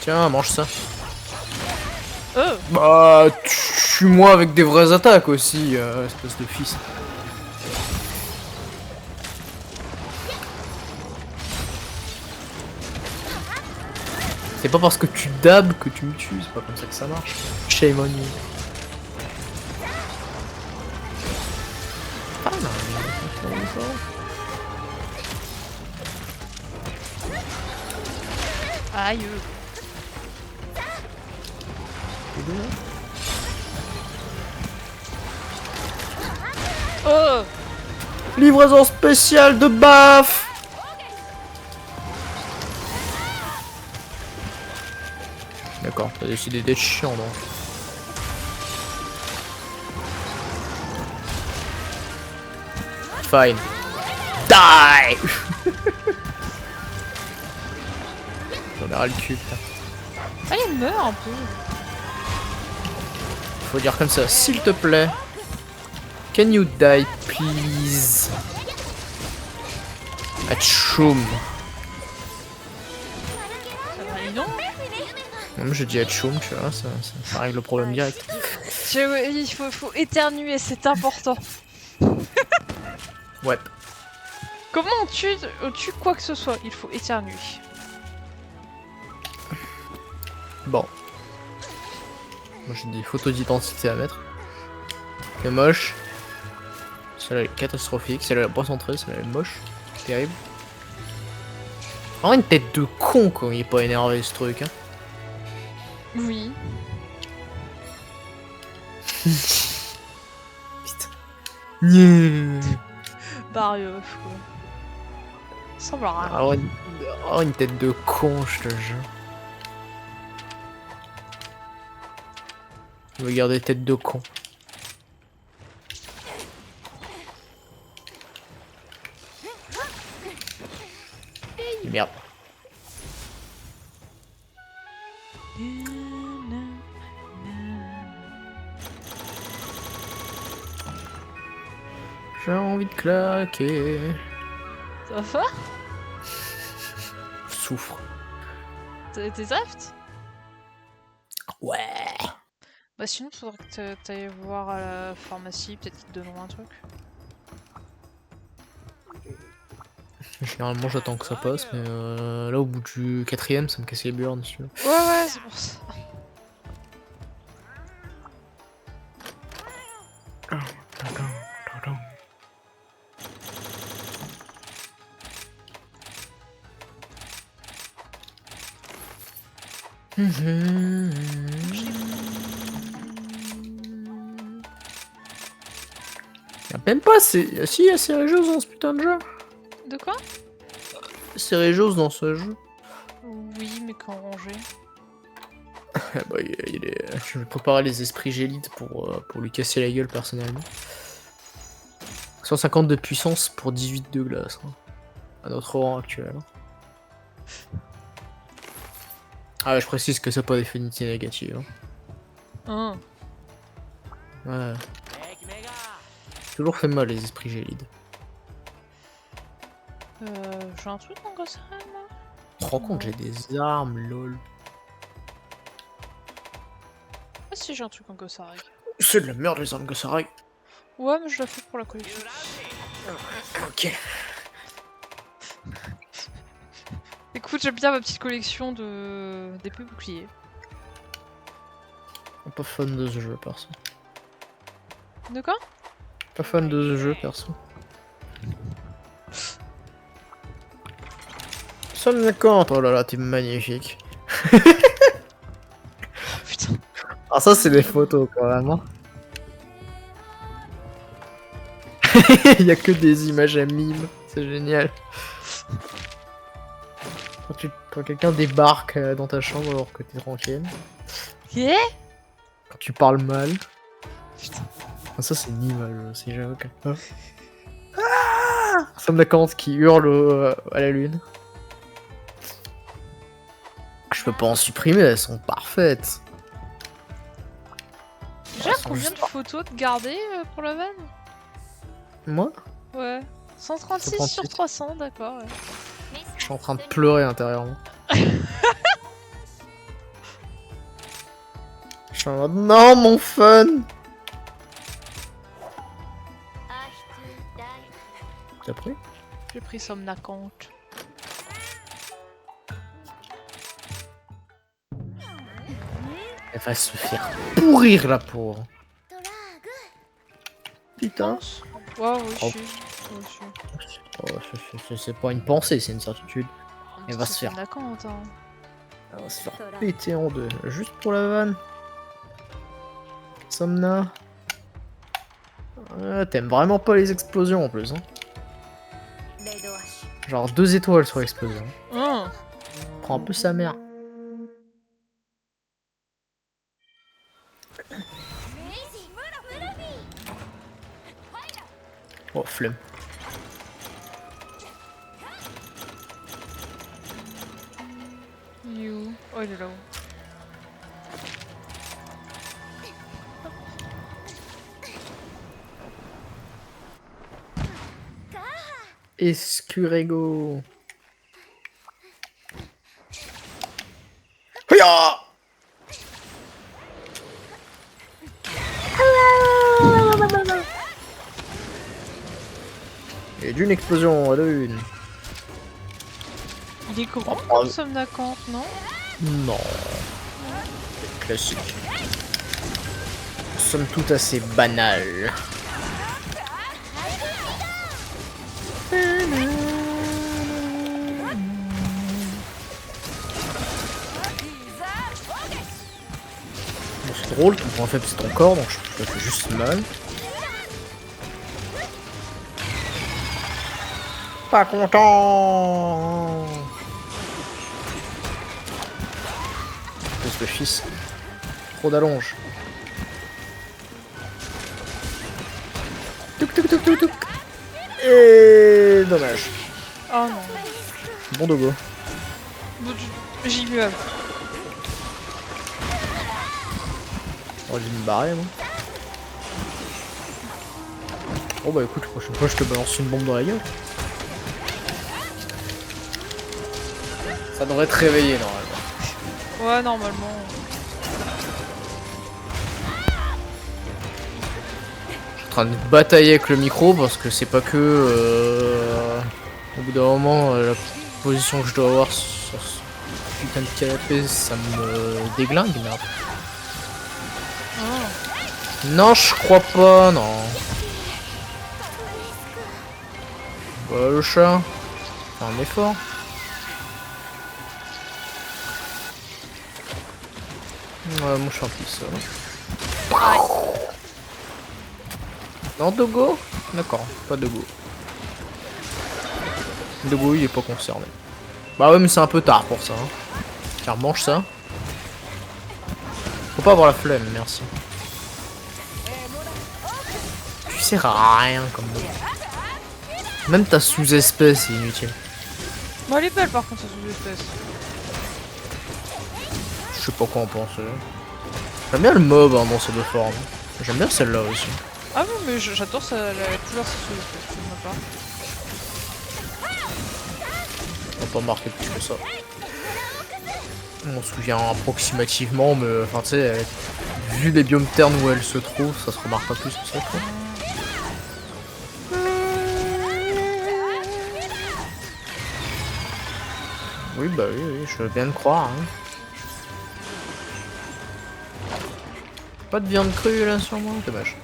B: Tiens, mange ça. Bah, tue-moi avec des vraies attaques aussi, espèce de fils. C'est pas parce que tu dabs que tu me tues, c'est pas comme ça que ça marche. Shame on you. Ah non,
A: Aïe.
B: Livraison spéciale de baf. D'accord, t'as décidé d'être chiant donc. Fine. Die. J'en ai ras le cul, putain.
A: Ah, il meurt un peu.
B: Faut dire comme ça, s'il te plaît. Can you die, please? Atchoum.
A: Non.
B: Non, j'ai dit Atchoum, tu vois, ça règle le problème direct.
A: Il faut éternuer, c'est important.
B: Ouais.
A: Comment on tue quoi que ce soit? Il faut éternuer.
B: Bon. Moi j'ai des photos d'identité à mettre. C'est moche. Celle-là est catastrophique. Celle-là est pas centrée, celle-là est moche. Terrible. Vraiment une tête de con quand il est pas énervé ce truc. Hein.
A: Oui.
B: Putain. Nyeh.
A: Barieuf, quoi. Ça va rien.
B: Une tête de con, je te jure. Je vais garder tête de con. Merde. J'ai envie de claquer.
A: Ça va?
B: Je souffre.
A: T'es apte?
B: Ouais.
A: Bah sinon, faudrait que t'ailles voir à la pharmacie, peut-être qu'ils te donneront un truc.
B: Généralement j'attends que ça passe, mais là au bout du 4ème ça me cassait les burnes si tu veux.
A: Ouais, c'est pour ça.
B: Y'a même pas c'est. Si y'a Cérégos dans ce putain de jeu.
A: De quoi?
B: Cérégos dans ce jeu.
A: Oui, mais quand rangé.
B: Bah, je vais préparer les esprits gélides pour lui casser la gueule personnellement. 150 de puissance pour 18 de glace. Hein. À notre rang actuel. Ah ouais, je précise que c'est pas des unités négatives. Hein. Ouais. Toujours fait mal les esprits gélides.
A: J'ai un truc en gosse moi.
B: Tu te rends compte, j'ai des armes, lol.
A: Ah si, j'ai un truc en Gossarag.
B: C'est de la merde les armes Gossarag.
A: Ouais, mais je la fais pour la collection.
B: Ok.
A: Écoute, j'aime bien ma petite collection d'épées boucliers.
B: Pas fan de ce jeu perso.
A: De quoi?
B: Pas fan de ce jeu perso. Somme de compte, oh là là, t'es magnifique.
A: Putain.
B: Ah ça c'est des photos quand même. Hein. Il y a que des images à mime, c'est génial. Quand quelqu'un débarque dans ta chambre alors que t'es tranquille.
A: Yeah.
B: Quand tu parles mal.
A: Putain.
B: Ah, ça c'est une image aussi, j'avoue que... Ah Somme de compte qui hurle à la lune. Je peux pas en supprimer, elles sont parfaites.
A: Déjà, combien de photos de garder pour la vanne?
B: Moi?
A: Ouais. 136 sur 300, d'accord. Ouais.
B: Je suis en train de pleurer intérieurement. Je suis en mode non mon fun. T'as pris?
A: J'ai pris Somnacante.
B: Elle va se faire pourrir la pauvre. Putain.
A: Ouais, oui,
B: Oh. C'est pas une pensée, c'est une certitude. Elle va se faire.
A: Somnacante, hein.
B: Elle va se faire péter en deux. Juste pour la vanne. Somna. T'aimes vraiment pas les explosions en plus. Hein. Genre 2 étoiles sur l'explosion.
A: Hein.
B: Prends un peu sa mère. Oh, flemme.
A: You. Oh, il est là-haut.
B: Escurego. Hiya! Et d'une explosion à l'une.
A: Il est grand
B: Oh,
A: comme Somnacante, non?
B: Non. Classique. Somme toute assez banal. Bon, c'est drôle, ton point faible c'est ton corps, donc je te fais juste mal. Pas content. Espèce de fils. Trop d'allonge. Touk touk touk touk touk. Et dommage.
A: Oh non.
B: Bon dogo.
A: J'ai mieux avant.
B: J'aurais dû me barrer moi. Oh bah écoute, la prochaine fois je te balance une bombe dans la gueule. Ça devrait te réveiller normalement.
A: Ouais, normalement.
B: Je suis en train de batailler avec le micro parce que c'est pas que au bout d'un moment la position que je dois avoir sur ce putain de canapé ça me déglingue merde.
A: Oh.
B: Non je crois pas non. Voilà le chat. Fais un effort. Ouais moi je suis un peu ça. Non Dogo? D'accord, pas Dogo. Dogo il est pas concerné. Bah ouais mais c'est un peu tard pour ça. Hein. Tiens mange ça. Faut pas avoir la flemme, merci. Tu sers à rien comme mot. Même ta sous-espèce est inutile.
A: Bon, elle est belle par contre, sa sous-espèce.
B: Je sais pas quoi en penser. J'aime bien le mob hein, dans ces deux formes. J'aime bien celle-là aussi.
A: Ah bon, mais j'adore la couleur de sa sous-espèce, pour ma part.
B: On va pas marquer plus que ça. On se souvient approximativement, mais enfin tu sais, vu les biomes ternes où elle se trouve, ça se remarque pas plus que ça quoi. Oui bah oui, oui, je veux bien le croire. Hein. Pas de viande crue là sur moi, dommage.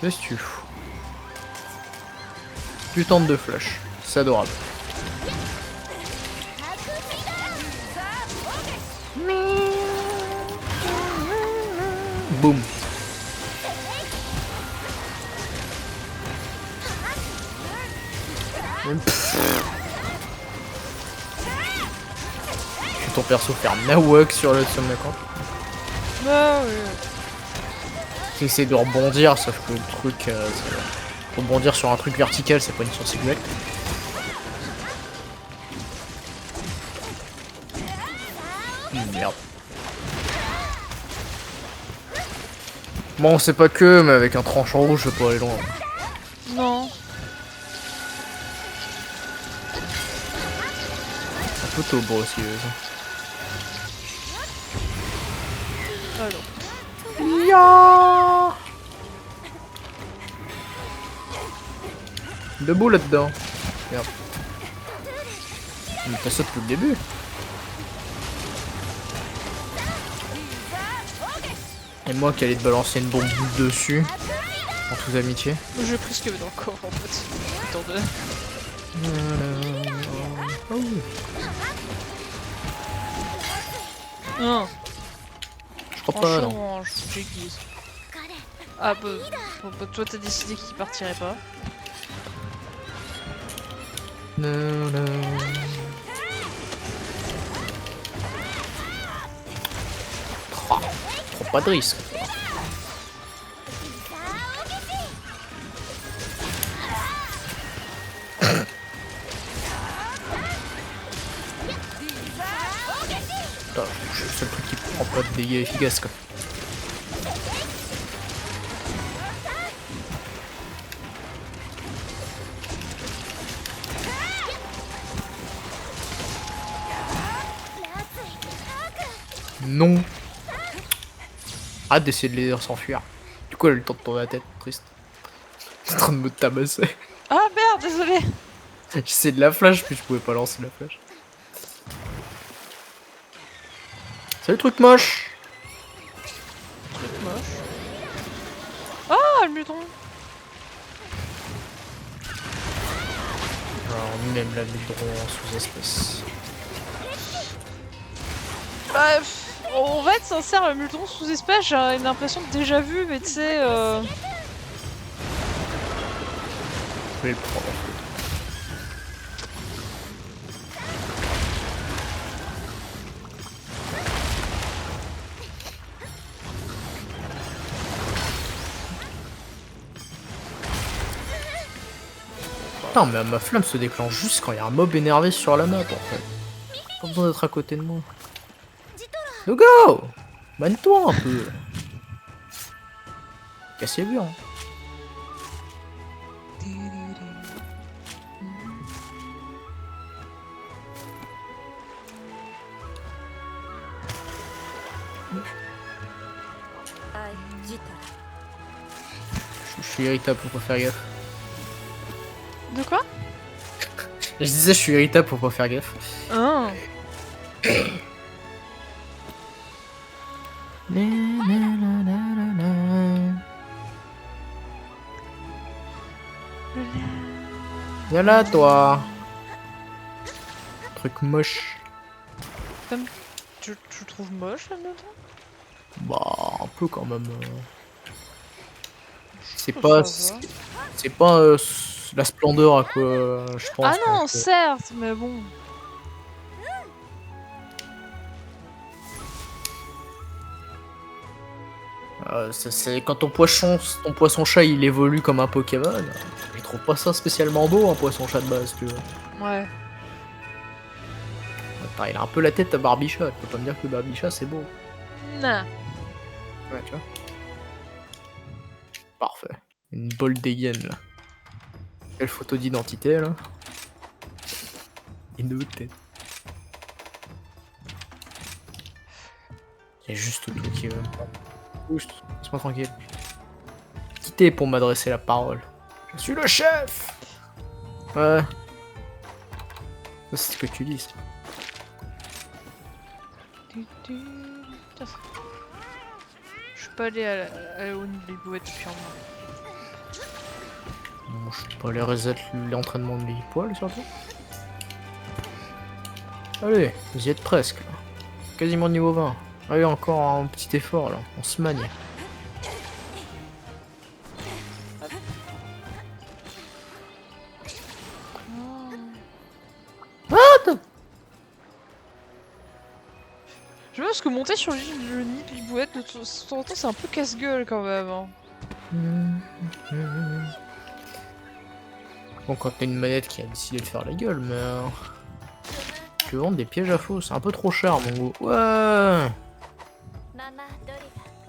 B: Qu'est-ce que tu fous? Tu tentes de flash, c'est adorable. Boum. Tu ton perso faire nawak sur le Somnacante.
A: Bah oui.
B: Tu essaies de rebondir, sauf que le truc. Rebondir sur un truc vertical, c'est pas une science exacte. Merde. Bon, c'est pas que, mais avec un tranchant rouge, je peux aller loin.
A: Non.
B: Un peu tôt, brossieuse.
A: Alors.
B: Ya Debout là-dedans. Merde. Mais t'as ça depuis le début. Et moi qui allais te balancer une bombe dessus. En toute amitié.
A: J'ai pris ce qu'il y avait dans le corps en fait. Attendez.
B: Oh.
A: Non.
B: crois pas, non.
A: Franchement, j'aiguise. Ah bah, bon, bah, toi t'as décidé qu'il partirait pas.
B: Non, non. Oh, trop pas de risque. Putain, c'est le seul truc qui prend pas de dégâts efficaces quoi. Non. Arrête d'essayer de les laisser s'enfuir. Du coup elle a eu le temps de tourner la tête, triste. C'est en train de me tabasser.
A: Ah merde, désolé.
B: J'essayais de la flash, puis je pouvais pas lancer la flash. Salut truc moche.
A: Truc moche. Ah, le muton.
B: Alors nous-mêmes la mudron en sous-espèce.
A: Bah, on va être sincère, le muton sous-espèce, j'ai une impression de déjà vu, mais tu sais...
B: Je vais le prendre. Putain, mais ma flamme se déclenche juste quand il y a un mob énervé sur la map en fait. Pas besoin d'être à côté de moi. Go! Mane-toi un peu. Cassez bien. Je suis irritable, faut pas faire gaffe.
A: De quoi?
B: Je disais, je suis irritable, faut pas faire gaffe.
A: Ah.
B: Viens là, toi. Truc moche.
A: Tu trouves moche, le muton?
B: Bah, un peu quand même. C'est
A: trouve
B: pas,
A: ça va.
B: c'est pas la splendeur à quoi je pense.
A: Ah non,
B: donc,
A: certes, mais bon.
B: c'est quand ton poisson chat il évolue comme un Pokémon. Je trouve pas ça spécialement beau un poisson chat de base, tu vois.
A: Ouais.
B: Attends, il a un peu la tête à Barbicha. Tu peux pas me dire que Barbicha c'est beau.
A: Non.
B: Ouais, tu vois. Parfait. Une bolle dégaine là. Quelle photo d'identité là. Et deux têtes. Il y a juste toi qui veut. Juste, laisse-moi tranquille. Quittez pour m'adresser la parole. Je suis le chef. Ouais. Ça, c'est ce que tu dis.
A: Je suis pas allé à au Nibouette depuis un moment.
B: Bon, je peux aller reset l'entraînement de mes poils surtout. Allez, vous y êtes presque là. Quasiment niveau 20. Allez, encore un petit effort là, on se manie.
A: Je veux parce que monter sur le nid de l'ibouette de temps en temps c'est un peu casse-gueule quand même. Hein.
B: Bon, quand t'as une manette qui a décidé de faire la gueule, mais... Tu veux vendre des pièges à faux, c'est un peu trop cher mon gros. Ouais.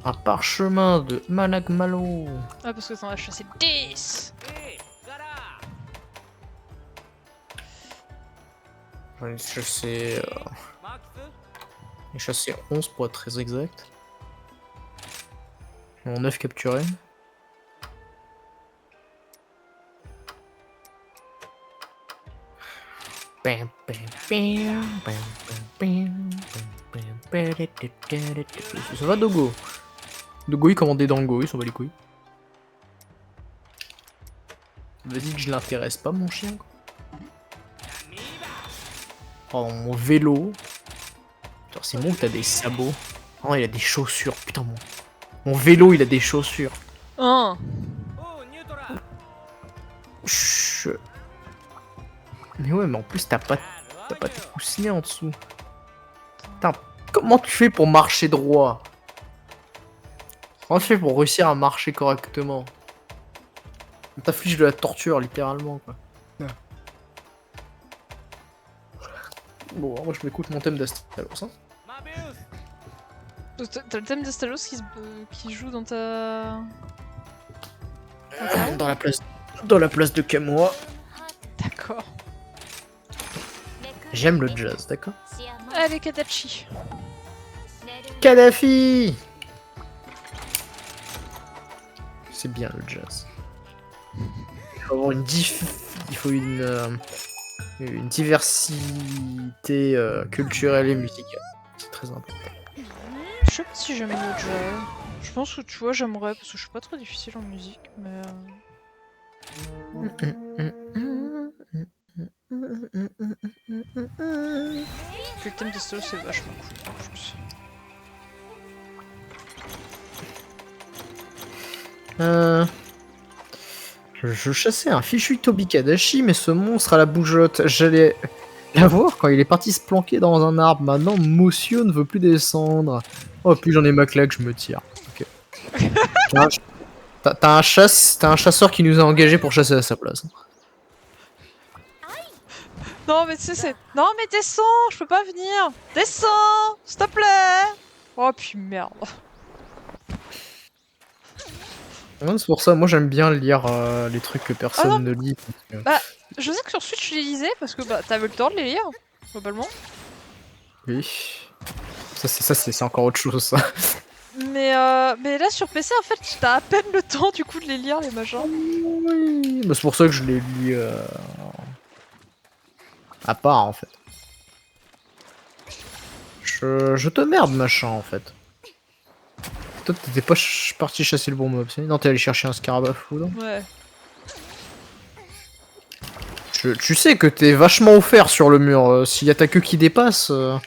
B: Un parchemin de Managmalo.
A: Ah parce que t'en as chassé 10.
B: J'en ai chassé... J'ai chassé 11 pour être très exact. J'en ai 9 capturés. Ça va Dogo? Dogo il commandait Dango, il s'en bat les couilles. Vas-y que je l'intéresse pas mon chien quoi. Oh mon vélo. C'est bon que t'as des sabots. Oh, il a des chaussures. Putain, mon vélo, il a des chaussures.
A: Hein.
B: Chut. Mais ouais, mais en plus, t'as pas de coussinet en dessous. Putain, comment tu fais pour marcher droit? Comment tu fais pour réussir à marcher correctement? On t'afflige de la torture, littéralement, quoi. Bon, moi je m'écoute mon thème d'Astalos. Hein.
A: T'as le thème de Stalos qui joue dans ta...
B: Dans la place de Kamoa.
A: D'accord.
B: J'aime le jazz, d'accord?
A: Allez, Kadachi.
B: Kadhafi! C'est bien le jazz. Il faut avoir une diversité culturelle et musicale. C'est très important.
A: Je sais pas si j'aime le jazz. Je pense que tu vois, j'aimerais parce que je suis pas très difficile en musique, mais. Puis le thème de Stalos c'est vachement cool en plus.
B: Je chassais un fichu Tobi Kadachi, mais ce monstre à la bougeotte, j'allais la voir quand il est parti se planquer dans un arbre. Maintenant, Mossio ne veut plus descendre. Oh, puis j'en ai ma claque, je me tire. Ok. T'as un chasseur qui nous a engagés pour chasser à sa place.
A: Non, mais tu sais, c'est. Non, mais descends, je peux pas venir. Descends, s'il te plaît. Oh, puis merde.
B: Ouais, c'est pour ça, moi j'aime bien lire les trucs que personne ne lit. Parce que...
A: Bah, je sais que sur Switch je les lisais parce que bah t'avais le temps de les lire, globalement.
B: Oui. Ça c'est encore autre chose, ça.
A: Mais là sur PC en fait t'as à peine le temps du coup de les lire les machins.
B: Oui. Bah, c'est pour ça que je les lis à part en fait. Je te merde machin en fait. Toi t'étais pas parti chasser le bon mob, non t'es allé chercher un scarabée foudre.
A: Ouais.
B: Tu sais que t'es vachement offert sur le mur, s'il y a ta queue qui dépasse... Je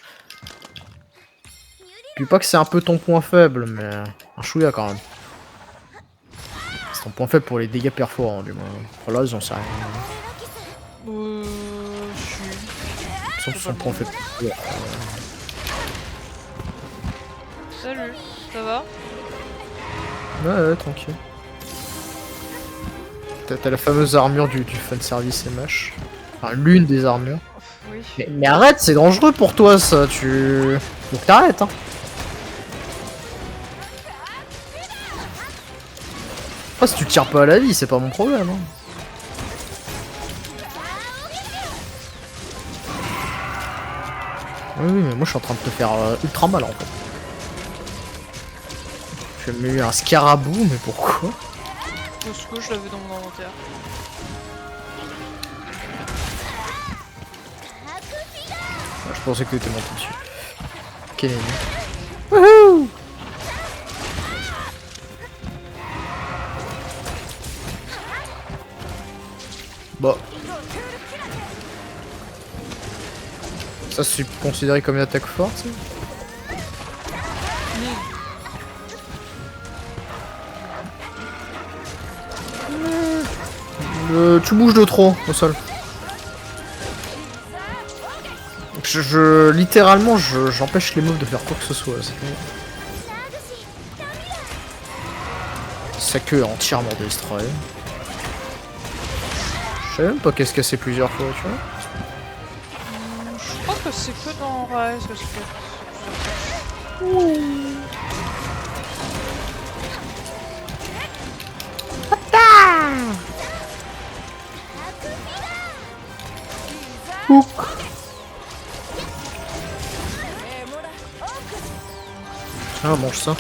B: dis pas que c'est un peu ton point faible, mais un chouïa quand même. C'est ton point faible pour les dégâts perforants du moins. Enfin, là ils en savent rien.
A: Si.
B: Son point faible.
A: Salut, ça va?
B: Ouais, tranquille. T'as la fameuse armure du fanservice MH. Enfin, l'une des armures.
A: Oui.
B: Mais arrête, c'est dangereux pour toi ça, tu... Faut que t'arrêtes, hein. Après, si tu tires pas à la vie, c'est pas mon problème, hein. Oui, mais moi je suis en train de te faire ultra mal en fait. J'ai mis un scarabou, mais pourquoi?
A: Parce que je l'avais dans mon inventaire.
B: Je pensais que t'étais monté dessus. Quel ennemi. Wouhou! Bon. Ça c'est considéré comme une attaque forte, ça? Tu bouges de trop au sol. Littéralement, j'empêche les mobs de faire quoi que ce soit. Sa queue est entièrement destroy. Je sais même pas qu'est-ce qu'elle c'est plusieurs fois, tu vois.
A: Je crois que c'est que dans Rise que c'est
B: Hook. Ah, mange ça.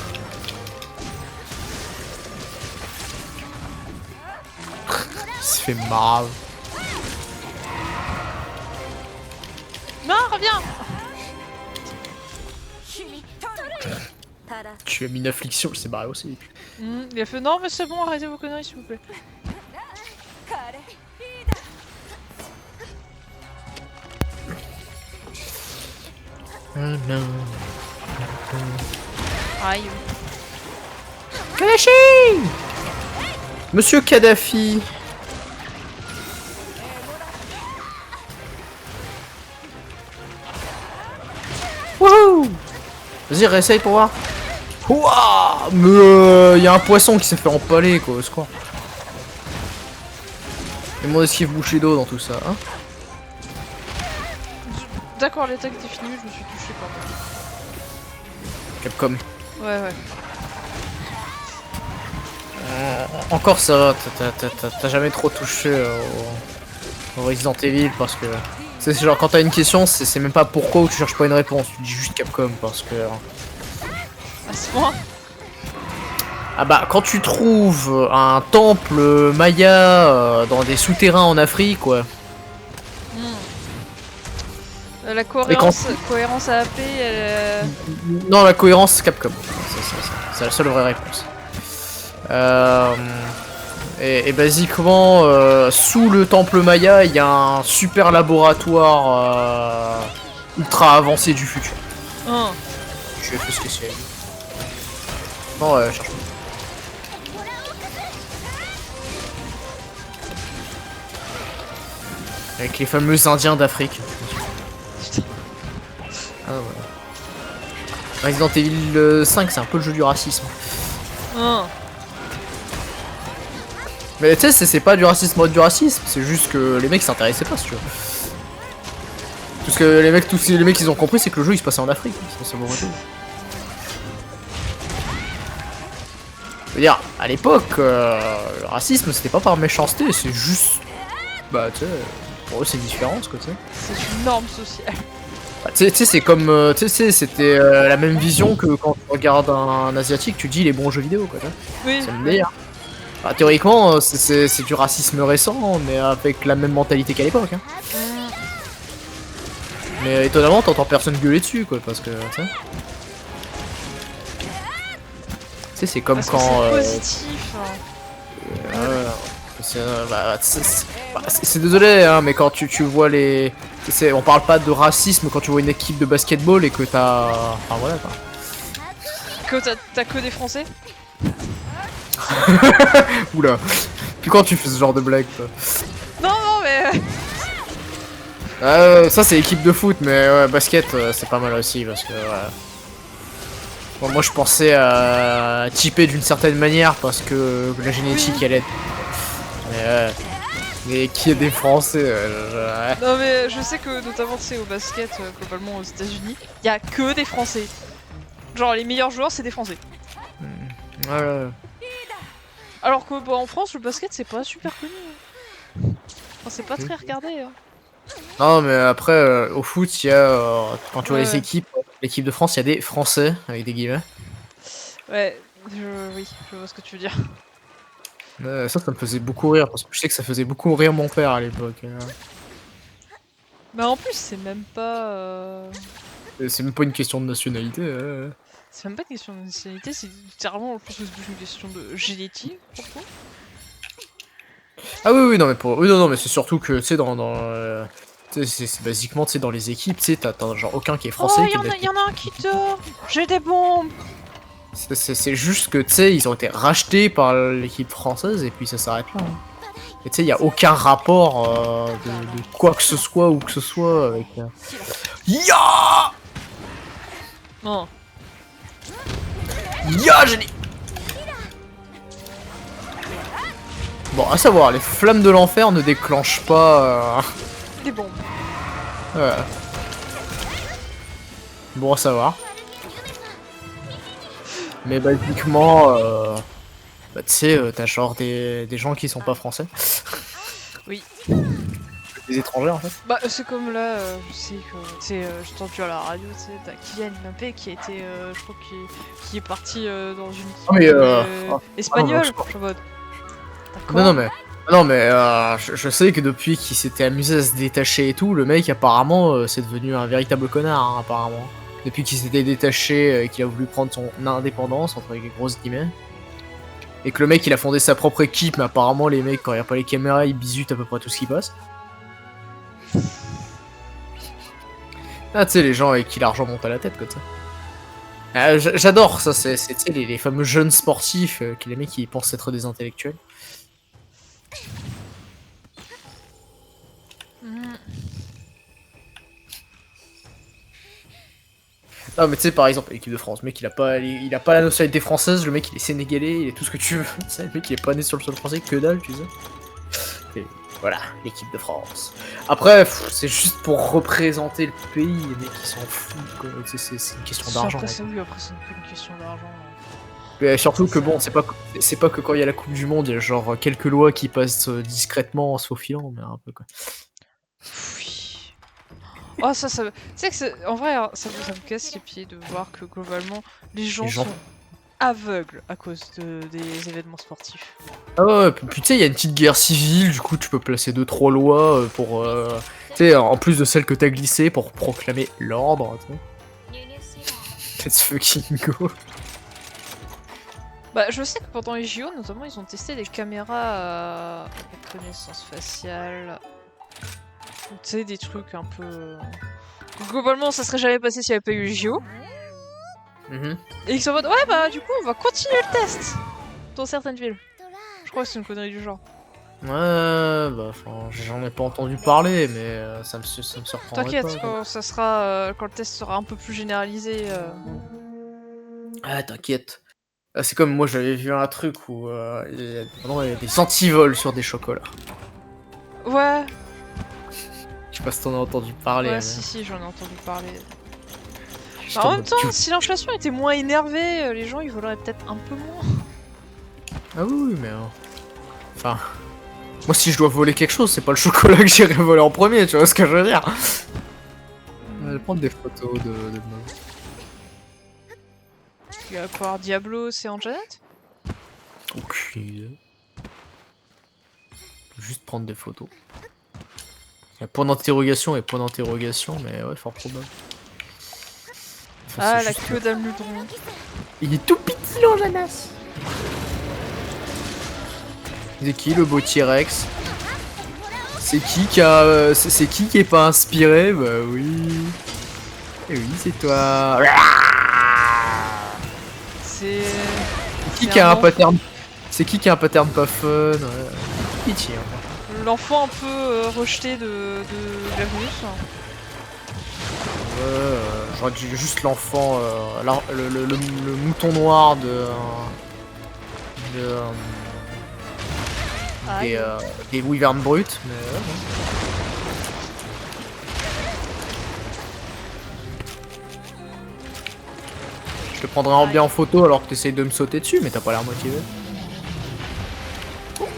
B: Il se fait marre.
A: Non, reviens!
B: Tu as mis une affliction, il s'est barré aussi.
A: Il a fait non, mais c'est bon, arrêtez vos conneries s'il vous plaît.
B: Oh non.
A: Aïe.
B: Kadashi! Monsieur Kadhafi. Wouhou! Vas-y, réessaye pour voir. Ouah! Mais y a un poisson qui s'est fait empaler quoi, au secours. Et mon esquive bouchée d'eau dans tout ça, hein?
A: D'accord, l'attaque était finie, mais je me suis touché par moi.
B: Capcom.
A: Ouais.
B: Encore ça va, t'as jamais trop touché au Resident Evil parce que... C'est genre quand t'as une question, c'est même pas pourquoi ou tu cherches pas une réponse, tu dis juste Capcom parce que...
A: À ce point.
B: Ah bah quand tu trouves un temple maya dans des souterrains en Afrique, ouais.
A: La cohérence à appeler, elle...
B: Non, la cohérence c'est Capcom. C'est la seule vraie réponse. Et basiquement, sous le temple Maya, il y a un super laboratoire ultra avancé du futur. Je vais faire ce que c'est. Non, cherche pas. Avec les fameux Indiens d'Afrique. Ah ouais. Resident Evil 5, c'est un peu le jeu du racisme. Mais tu sais, c'est pas du racisme du racisme, c'est juste que les mecs s'intéressaient pas, si tu veux. Parce que les mecs, tous les mecs ils ont compris, c'est que le jeu il se passait en Afrique. Ça vaut tout. Je veux dire, à l'époque, le racisme c'était pas par méchanceté, c'est juste. Bah tu sais, pour eux c'est une différence quoi, tu sais.
A: C'est une norme sociale.
B: Bah, tu sais, c'est comme. Tu sais, c'était la même vision que quand tu regardes un asiatique, tu dis les bons jeux vidéo quoi, tu vois.
A: Oui.
B: C'est le meilleur. Bah, théoriquement, c'est du racisme récent, mais avec la même mentalité qu'à l'époque. Hein. Mais étonnamment, t'entends personne gueuler dessus, quoi, parce que, tu sais, c'est comme
A: parce
B: quand...
A: c'est positif.
B: C'est désolé, hein, mais quand tu vois les... On parle pas de racisme quand tu vois une équipe de basketball et que t'as... Enfin, voilà, quoi.
A: Que t'as que des Français.
B: Oula. Puis quand tu fais ce genre de blague, toi.
A: Non, mais...
B: Ça c'est équipe de foot, mais ouais, basket c'est pas mal aussi parce que bon, moi je pensais à typer d'une certaine manière parce que la génétique elle aide. Mais qui est des Français
A: Non mais je sais que notamment tu sais au basket globalement aux États-Unis, il y a que des Français. Genre les meilleurs joueurs c'est des Français.
B: Ouais.
A: Alors que bah, en France le basket c'est pas super connu. Enfin, c'est pas très regardé. Hein.
B: Non mais après au foot il y a quand tu vois les
A: Ouais.
B: équipes, l'équipe de France il y a des Français avec des guillemets.
A: Ouais, oui, je vois ce que tu veux dire.
B: Ça me faisait beaucoup rire parce que je sais que ça faisait beaucoup rire mon père à l'époque.
A: Bah en plus c'est même pas...
B: C'est même pas une question de nationalité.
A: C'est même pas une question de nationalité, c'est littéralement en plus une question de génétique, franchement.
B: Ah oui, non, mais non, mais c'est surtout que, tu sais, tu sais, c'est basiquement, tu sais, dans les équipes, tu sais, t'as genre aucun qui est français.
A: Oh, y en a un qui dort. J'ai des bombes.
B: C'est juste que, tu sais, ils ont été rachetés par l'équipe française et puis ça s'arrête là. Hein. Et tu sais, y a aucun rapport de quoi que ce soit ou que ce soit avec... Ya
A: Non.
B: Ya, j'ai dit... Bon, à savoir, les flammes de l'enfer ne déclenchent pas...
A: Des bombes.
B: Ouais. Bon à savoir. Mais basiquement, bah, tu sais, t'as genre des gens qui sont pas français.
A: Oui.
B: Des étrangers en fait.
A: Bah c'est comme là, je sais que, tu sais, j'ai entendu à la radio, tu sais, t'as Kylian Mbappé qui a été, je crois qui est parti dans une équipe espagnole. Je suis en mode,
B: Non mais je sais que depuis qu'il s'était amusé à se détacher et tout, le mec apparemment c'est devenu un véritable connard hein, apparemment. Depuis qu'il s'était détaché et qu'il a voulu prendre son indépendance entre les grosses guillemets. Et que le mec il a fondé sa propre équipe, mais apparemment les mecs quand il n'y a pas les caméras ils bisutent à peu près tout ce qui passe. Ah tu sais les gens avec qui l'argent monte à la tête comme ça. J'adore ça, c'est tu sais, les fameux jeunes sportifs, qui les mecs qui pensent être des intellectuels.
A: Mm.
B: Non mais tu sais par exemple l'équipe de France, le mec il a pas la nationalité française, le mec il est sénégalais, il est tout ce que tu veux. Tu sais, le mec il est pas né sur le sol français, que dalle tu sais. Et voilà, l'équipe de France. Après, c'est juste pour représenter le pays, les mecs ils s'en foutent quoi. C'est une question d'argent.
A: Après, c'est oui, après, c'est une question d'argent.
B: Mais surtout que bon, c'est pas que quand il y a la Coupe du Monde, il y a genre quelques lois qui passent discrètement en se faufilant, mais un peu quoi.
A: Oui. Oh, tu sais que en vrai, hein, ça me casse les pieds de voir que globalement, les gens sont aveugles à cause des événements sportifs.
B: Ah ouais, puis tu sais, il y a une petite guerre civile, du coup tu peux placer 2-3 lois pour... tu sais, en plus de celles que t'as glissées, pour proclamer l'ordre, tu sais. Let's fucking go.
A: Bah, je sais que pendant les JO, notamment, ils ont testé des caméras à reconnaissance faciale. Tu sais, des trucs un peu... Globalement, ça serait jamais passé s'il n'y avait pas eu les JO. Et ils sont en mode, ouais, bah, du coup, on va continuer le test dans certaines villes. Je crois que c'est une connerie du genre.
B: Ouais, bah, j'en ai pas entendu parler, mais ça me surprend.
A: T'inquiète, quand ça sera, quand le test sera un peu plus généralisé.
B: Ah, t'inquiète. C'est comme moi, j'avais vu un truc où il y a des antivols sur des chocolats.
A: Ouais.
B: Je sais pas si t'en as entendu parler.
A: Ouais,
B: mais...
A: si, j'en ai entendu parler. Bah, en même temps, si l'inflation était moins énervée, les gens ils voleraient peut-être un peu moins.
B: Ah oui, mais... Enfin... Moi, si je dois voler quelque chose, c'est pas le chocolat que j'irai voler en premier, tu vois ce que je veux dire. Je vais prendre des photos de moi.
A: Tu vas pouvoir Diablo, c'est en Janet?
B: Aucune idée. Juste prendre des photos. Il y a point d'interrogation et point d'interrogation, mais ouais, fort probable.
A: Enfin, la queue d'Amludron.
B: Il est tout petit, l'Anjanas. C'est qui le beau T-Rex? C'est qui est pas inspiré? Bah oui. Et oui, c'est toi.
A: C'est
B: qui a un pattern? C'est qui a un pattern pas fun? Pitié.
A: L'enfant un peu rejeté de Glavnus.
B: J'aurais dit juste l'enfant, le mouton noir des wyverns brutes, mais je te prendrai bien en photo alors que t'essayes de me sauter dessus, mais t'as pas l'air motivé.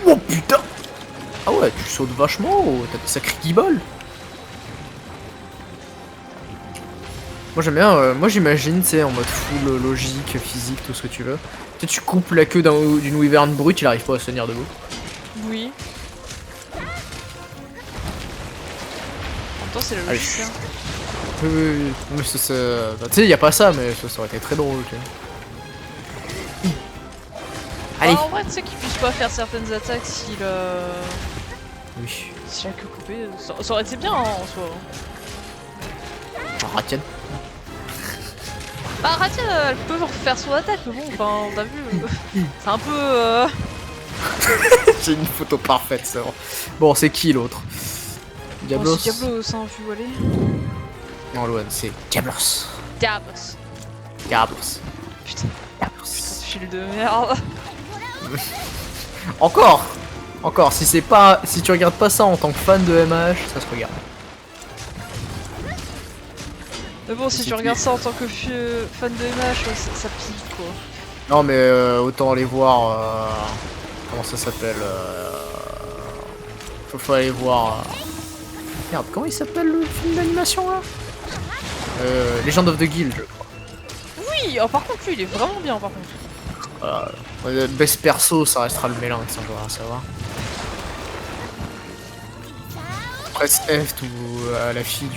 B: Oh putain! Ah ouais, tu sautes vachement haut, t'as des sacrés guibolles. Moi j'aime bien, moi j'imagine, tu sais, en mode full logique, physique, tout ce que tu veux. Tu sais, tu coupes la queue d'une wyvern brute, il arrive pas à se tenir debout.
A: Oui. En même temps, c'est le logicien.
B: Oui, mais tu sais, y a pas ça, mais ça aurait été très drôle, tu sais. Allez.
A: En vrai, tu sais qu'il puisse pas faire certaines attaques s'il
B: Oui.
A: S'il a que coupé, ça aurait été bien hein, en soi.
B: Ratienne.
A: Bah Ratienne, elle peut refaire son attaque, mais bon, enfin, t'as vu, c'est un peu...
B: J'ai une photo parfaite, c'est vrai. Bon, c'est qui l'autre? Diablos.
A: Oh, c'est Diablos, hein, vu où aller.
B: Non, Loan, c'est Diablos.
A: Diablos.
B: Diablos.
A: Putain.
B: Diablos.
A: Putain, fil de merde.
B: Encore, si tu regardes pas ça en tant que fan de MH, ça se regarde.
A: Mais bon, si tu regardes ça en tant que fan de MH, ça pique quoi.
B: Non, mais autant aller voir. Comment ça s'appelle faut aller voir. Merde, comment il s'appelle le film d'animation là? Legend of the Guild, je crois.
A: Oui, oh, par contre, lui il est vraiment bien par contre.
B: Best perso, ça restera le mélange, ça, on va savoir. Press F ou à la fille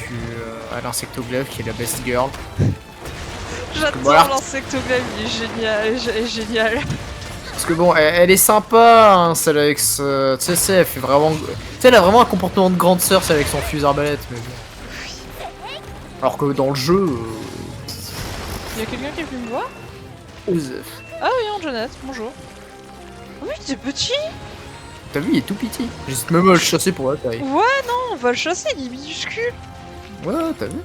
B: à l'insectoglaive qui est la best girl.
A: J'adore l'insectoglaive, il est génial,
B: Parce que bon, elle est sympa, hein, celle avec ce... Tu sais, elle fait vraiment... Tu sais, elle a vraiment un comportement de grande sœur, celle avec son fusil arbalète, mais bon. Alors que dans le jeu...
A: Y'a quelqu'un qui est venu me voir?
B: Osef.
A: Ah oui, Anjanette, bonjour. Oh oui, t'es petit.
B: T'as vu, il est tout petit. J'hésite même à le chasser pour la taille.
A: Ouais, non, on va le chasser, il est minuscule.
B: Ouais, t'as vu.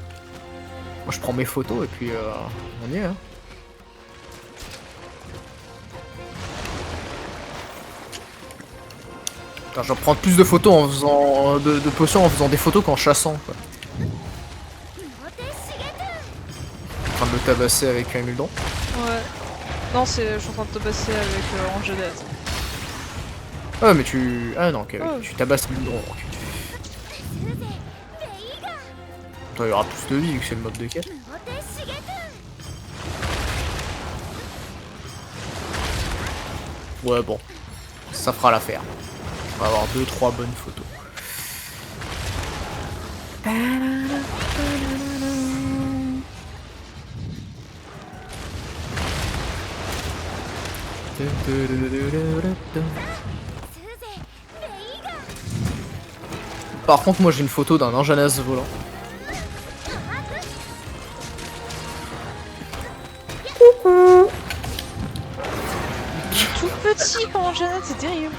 B: Moi, je prends mes photos et puis on y est. Hein. Putain, j'en prends plus de photos en faisant de potions en faisant des photos qu'en chassant. Quoi. En train de le tabasser avec un émulsion.
A: Ouais. Non, je suis en train de te passer avec Anjanette.
B: Ah mais tu... Ah non, ok,
A: Oh.
B: tu tabasses l'émulsion. Ok. Toi, il y aura plus de vie vu que c'est le mode de quête. Ouais, bon. Ça fera l'affaire. On va avoir 2-3 bonnes photos. Par contre, moi j'ai une photo d'un Anjanas volant.
A: Tout petit comme Anjanette, c'est terrible.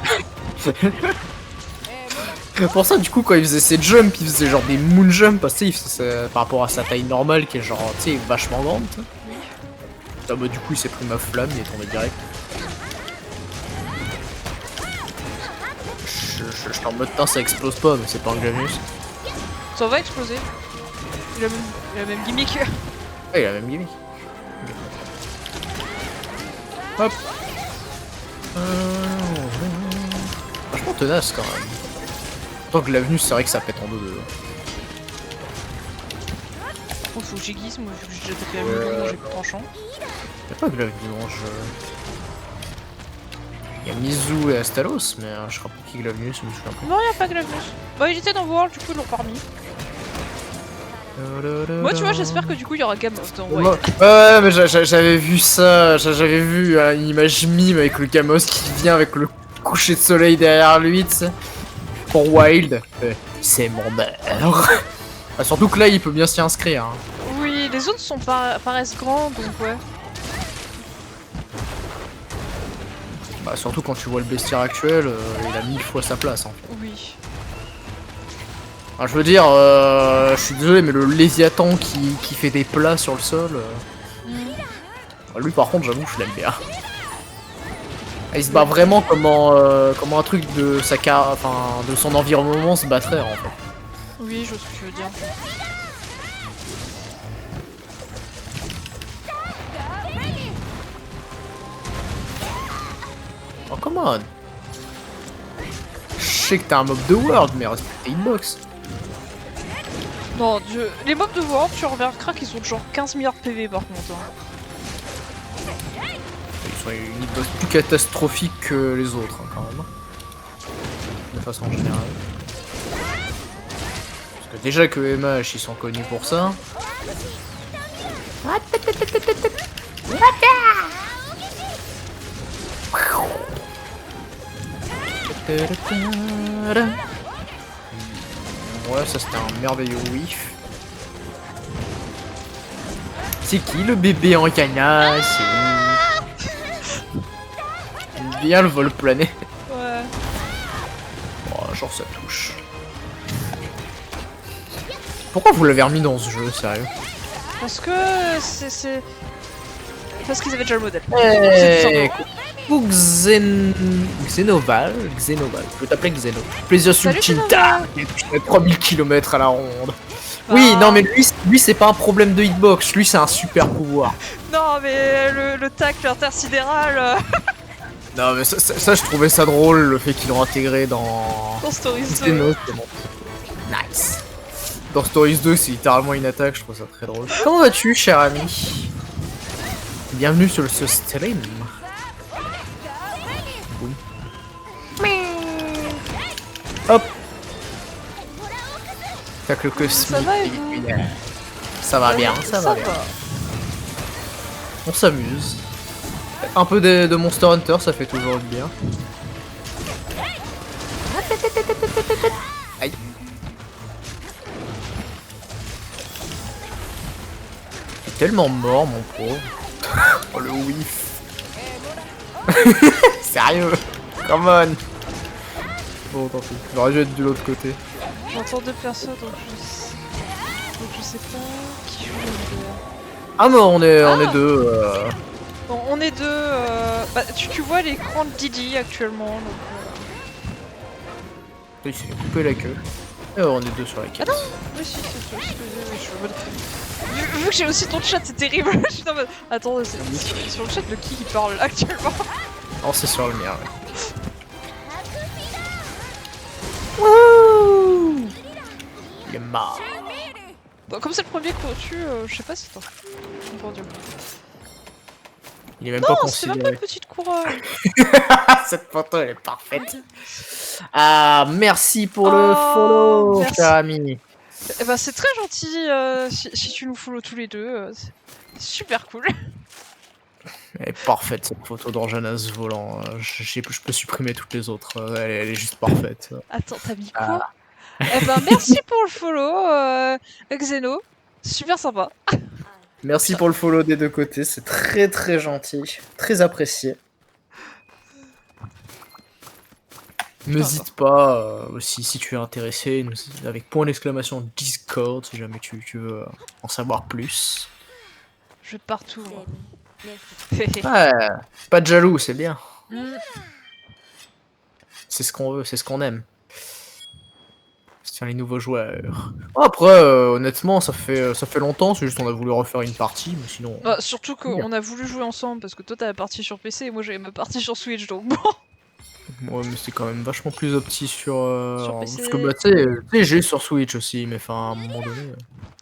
B: Pour ça, du coup, quand il faisait ses jumps, il faisait genre des moon jumps, parce que il faisait par rapport à sa taille normale qui est genre, tu sais, vachement grande. Ah bah, du coup, il s'est pris ma flamme, il est tombé direct. Je suis en mode temps, ça explose pas, mais c'est pas un Glavenus.
A: Ça va exploser. Il a la même gimmick.
B: Ah, il a la même gimmick. Hop. Vachement tenace quand même. Tant que Glavenus, c'est vrai que ça pète en deux.
A: Oh, faut que j'aiguise, moi, vu que j'ai déjà tapé à Milon, j'ai plus de tranchant.
B: Y'a pas de Glavenus en jeu. Y'a Mizu et Astalos, mais je crois pas qui Glavenus, je me souviens plus.
A: Non, y'a pas Glavenus. Bah, il était dans World, du coup, ils l'ont pas remis. Moi, tu vois, j'espère que du coup, il y aura Gamoth dans White.
B: Ouais, mais j'avais vu ça, j'avais vu une image mime avec le Gamos qui vient avec le coucher de soleil derrière lui, tu sais. Pour Wild, c'est mon mère. Bah, surtout que là, il peut bien s'y inscrire. Hein.
A: Oui, les zones paraissent grandes, donc ouais.
B: Bah, surtout quand tu vois le bestiaire actuel, il a 1000 fois sa place en fait.
A: Oui.
B: Alors, je veux dire, je suis désolé, mais le Léviathan qui fait des plats sur le sol, lui par contre, j'avoue, je l'aime bien. Il se bat vraiment comment un truc de de son environnement se battrait en fait.
A: Oui, je vois ce que tu veux dire.
B: Oh, come on. Je sais que t'es un mob de World, mais respecte tes hitbox.
A: Non, Dieu. Les mobs de World, tu remarqueras qu'ils ont genre 15 milliards de PV par contre. Hein.
B: Ils sont une hitbox plus catastrophique que les autres, hein, quand même. De façon générale. Parce que déjà que MH, ils sont connus pour ça. Ouais, ça c'était un merveilleux whiff. C'est qui le bébé en canasse? Bien le vol plané.
A: Ouais.
B: Oh, genre ça touche. Pourquoi vous l'avez remis dans ce jeu, sérieux?
A: Parce que c'est... Parce qu'ils avaient déjà le modèle.
B: Hey, coucou Xenoval. Je vais t'appeler Xeno. Plaisir sur le
A: Salut,
B: Chinta. 3000 km à la ronde. Oui, non mais lui c'est pas un problème de hitbox, lui c'est un super pouvoir.
A: Non mais le tacle intersidéral
B: Non mais ça je trouvais ça drôle, le fait qu'ils l'ont intégré dans...
A: dans Stories 2.
B: Xeno, c'est bon. Nice. Dans Stories 2 c'est littéralement une attaque, je trouve ça très drôle. Comment vas-tu cher ami? Bienvenue sur ce stream. Boum. Hop. Tacle cosmique.
A: Ça va et vous?
B: Ça va bien, ça va bien. On s'amuse. Un peu de Monster Hunter, ça fait toujours du bien. Aïe. tellement mort, mon pauvre. Oh le whiff. Sérieux. Come on. Bon, tant pis. J'aurais dû être de l'autre côté.
A: J'entends deux personnes, donc je sais pas qui joue le deux.
B: Ah non, on est deux.
A: Bon, on est deux. Bah, tu vois l'écran de Didi actuellement. Donc,
B: Il s'est coupé la queue. Et on est deux sur la quête.
A: Ah non. Oui, si, c'est toi. Je suis en mode... Vu que j'ai aussi ton chat, c'est terrible. Je suis en mode... Attends, c'est sur le chat de qui parle actuellement?
B: Non, c'est sur le mien. Ouais. Wouh. Il est mort.
A: Bon, comme c'est le premier qu'on tue, je sais pas si t'en... Bon Dieu.
B: Il est même
A: Non,
B: pas
A: c'est même
B: considéré.
A: pas une petite couronne.
B: Cette photo, elle est parfaite. Ah, merci pour le
A: Oh,
B: follow,
A: merci.
B: cher ami.
A: Eh ben, c'est très gentil si tu nous follow tous les deux. C'est super cool.
B: Elle est parfaite cette photo d'Orjanas volant. Je peux supprimer toutes les autres. Elle est juste parfaite.
A: Attends, t'as mis quoi? Eh ben, merci pour le follow, Xeno. Super sympa.
B: Merci pour le follow des deux côtés. C'est très très gentil. Très apprécié. N'hésite pas, si tu es intéressé, avec point d'exclamation Discord, si jamais tu veux en savoir plus.
A: Je vais partout. Moi.
B: Ouais, pas de jaloux, c'est bien.
A: Mm.
B: C'est ce qu'on veut, c'est ce qu'on aime. C'est les nouveaux joueurs. Après, honnêtement, ça fait longtemps, c'est juste on a voulu refaire une partie, mais sinon...
A: Bah, surtout qu'on a voulu jouer ensemble, parce que toi t'as la partie sur PC et moi j'avais ma partie sur Switch, donc bon.
B: Ouais, mais c'est quand même vachement plus opti sur...
A: Sur PC.
B: Parce que bah, tu sais, j'ai sur Switch aussi, mais enfin, à un moment donné...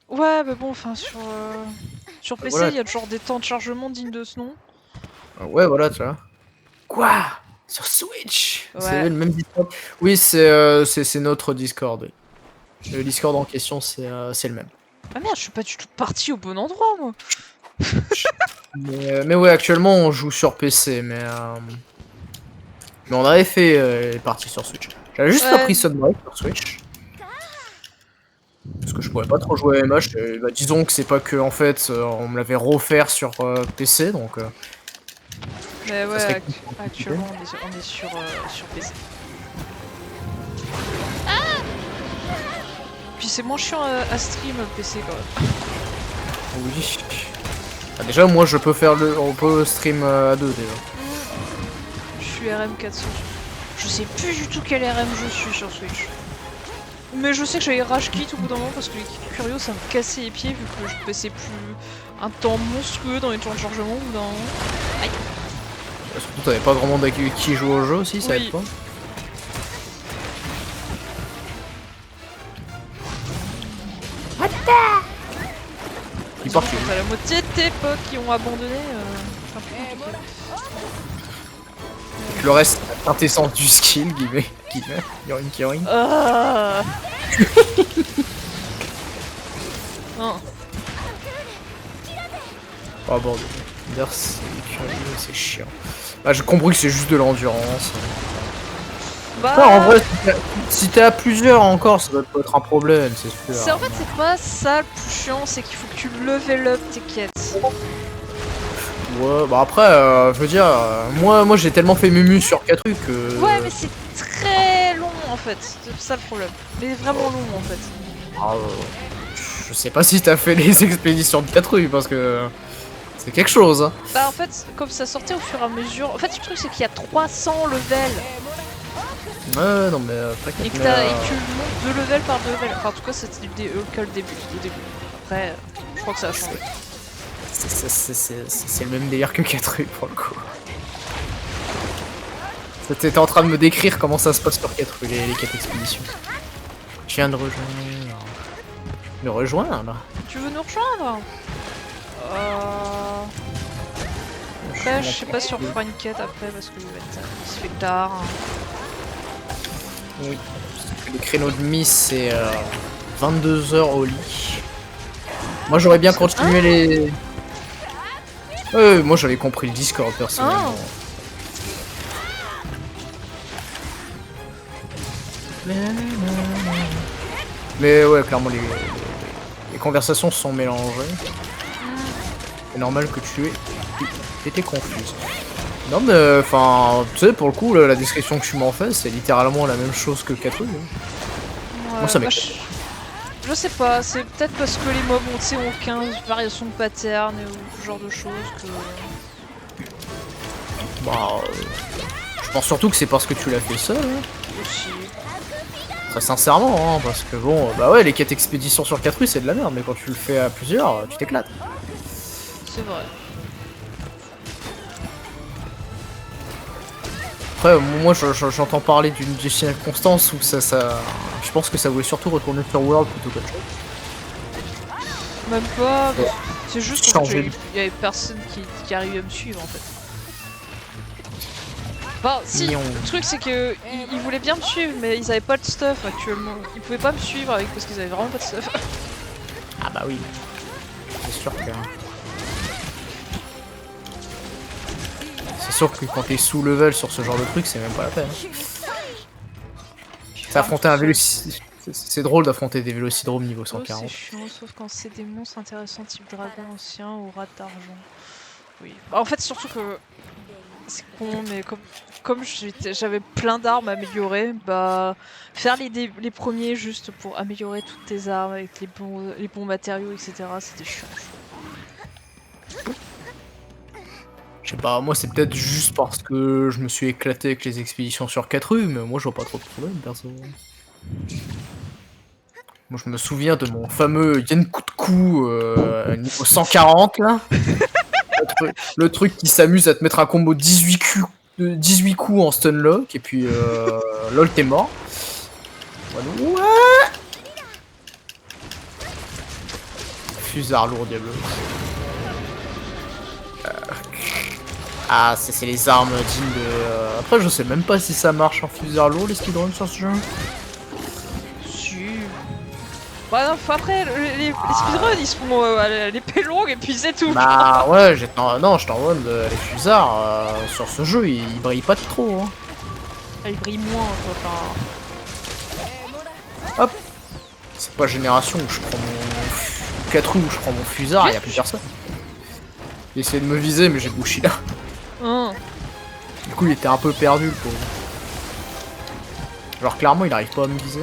A: Ouais, mais bon, enfin, sur PC,
B: voilà.
A: il y a genre des temps de chargement dignes de ce nom.
B: Ouais, voilà, tu vois. Quoi? Sur Switch?
A: Ouais.
B: C'est le même Discord? Oui, c'est notre Discord. Oui. Le Discord en question, c'est le même.
A: Ah merde, je suis pas du tout parti au bon endroit, moi.
B: Mais ouais, actuellement, on joue sur PC, mais on avait fait les parties sur Switch. J'avais juste appris Sunbreak sur Switch. Parce que je pourrais pas trop jouer à MH. Bah, disons que c'est pas que, en fait, on me l'avait refaire sur PC, donc...
A: Mais ouais,
B: serait
A: actuellement on est sur PC. Puis c'est moins chiant à stream le PC quand même.
B: Oui. Ah, déjà, moi, je peux faire on peut stream à deux déjà.
A: Je suis RM400. Je sais plus du tout quel RM je suis sur Switch. Mais je sais que j'avais rage quit au bout d'un moment parce que les kits curieux ça me cassait les pieds vu que je passais plus un temps monstrueux dans les temps de chargement au bout d'un moment. Aïe.
B: Surtout, t'avais pas grand monde qui joue au jeu aussi, ça aide pas. Il part qui
A: T'as la moitié de tes potes qui ont abandonné. C'est un peu compliqué.
B: Le reste, la quintessence du skill, guillemets. Yoink.
A: Ah. Non.
B: Oh bordel. C'est chiant. Bah, j'ai compris que c'est juste de l'endurance.
A: Bah,
B: Ouais, en vrai, si t'es à plusieurs encore, ça doit pas être un problème, c'est sûr.
A: en fait, c'est pas ça le plus chiant, c'est qu'il faut que tu level up tes quêtes.
B: Ouais, bah après, je veux dire, moi j'ai tellement fait mumu sur 4 trucs que...
A: Ouais, mais c'est très long en fait, c'est ça le problème. Mais vraiment long en fait.
B: Ah, je sais pas si t'as fait les expéditions de 4 rues parce que c'est quelque chose. Hein.
A: Bah en fait, comme ça sortait au fur et à mesure. En fait, le truc c'est qu'il y a 300 levels.
B: Ouais, non mais
A: Et que tu montes 2 levels par 2 levels. Enfin, en tout cas, c'était le début. Après, je crois que ça a changé.
B: C'est le même délire que 4 rues pour le coup. T'étais en train de me décrire comment ça se passe sur 4 rues, les 4 expéditions. Je viens de rejoindre. Me rejoindre?
A: Tu veux nous rejoindre? Après, je sais pas si on fera une quête après parce que il se fait tard.
B: Oui. Le créneau de mise c'est 22h au lit. Moi j'aurais bien continué les... moi j'avais compris le Discord personnellement. Mais ouais, clairement les conversations se sont mélangées. C'est normal que tu étais confuse. Non mais enfin, tu sais, pour le coup, la description que tu m'en fais, c'est littéralement la même chose que Catouille.
A: Ouais,
B: Moi ça
A: bah,
B: m'étonne.
A: je sais pas, c'est peut-être parce que les mobs ont, tu sais, ont 15 variations de pattern ou ce genre de choses que...
B: Bah, je pense surtout que c'est parce que tu l'as fait seul, hein.
A: Aussi.
B: Très sincèrement, hein, parce que bon, bah ouais, les quêtes expéditions sur 4 rues c'est de la merde, mais quand tu le fais à plusieurs, tu t'éclates.
A: C'est vrai.
B: Après, moi j'entends parler d'une constance où ça, je pense que ça voulait surtout retourner sur World plutôt qu'autre chose.
A: Même pas,
B: Ouais.
A: c'est juste qu'en fait,
B: Changer.
A: il y avait personne qui arrivait à me suivre en fait. Enfin, si,
B: Mignon.
A: le truc c'est que ils voulaient bien me suivre, mais ils avaient pas de stuff actuellement. Ils pouvaient pas me suivre parce qu'ils avaient vraiment pas de stuff.
B: Ah bah oui. C'est sûr que... C'est sûr que quand t'es sous level sur ce genre de truc, c'est même pas la peine. T'as affronté un véloci... C'est drôle d'affronter des vélocidromes niveau
A: Oh,
B: 140.
A: c'est chiant, sauf quand c'est des monstres intéressants type dragon ancien ou rat d'argent. Oui. Bah, en fait, surtout que c'est con, mais comme j'avais plein d'armes à améliorer, bah faire les premiers juste pour améliorer toutes tes armes avec les bons matériaux, etc. C'était chiant.
B: Je sais pas, moi c'est peut-être juste parce que je me suis éclaté avec les expéditions sur 4 rues, mais moi je vois pas trop de problème perso. Moi je me souviens de mon fameux Yen coup de cou niveau 140 là. Le truc qui s'amuse à te mettre un combo 18 coups en stunlock et puis lol t'es mort. Ouais. Fusard lourd diable. Ah c'est les armes dignes de... Après je sais même pas si ça marche en fusard lourd les speedruns sur ce jeu.
A: Si. Bah non, après, les speedruns ils se font l'épée longue et puis c'est tout.
B: Bah ouais, non, je t'en mode les fusards sur ce jeu ils brillent pas trop. Hein.
A: Ah, ils brillent moins quoi.
B: Hop. C'est pas génération où je prends mon 4 roues où je prends mon fusard, y'a plus personne. Il essayait de me viser mais j'ai bouché là.
A: Hein.
B: Du coup il était un peu perdu le pauvre. Genre clairement il arrive pas à me viser.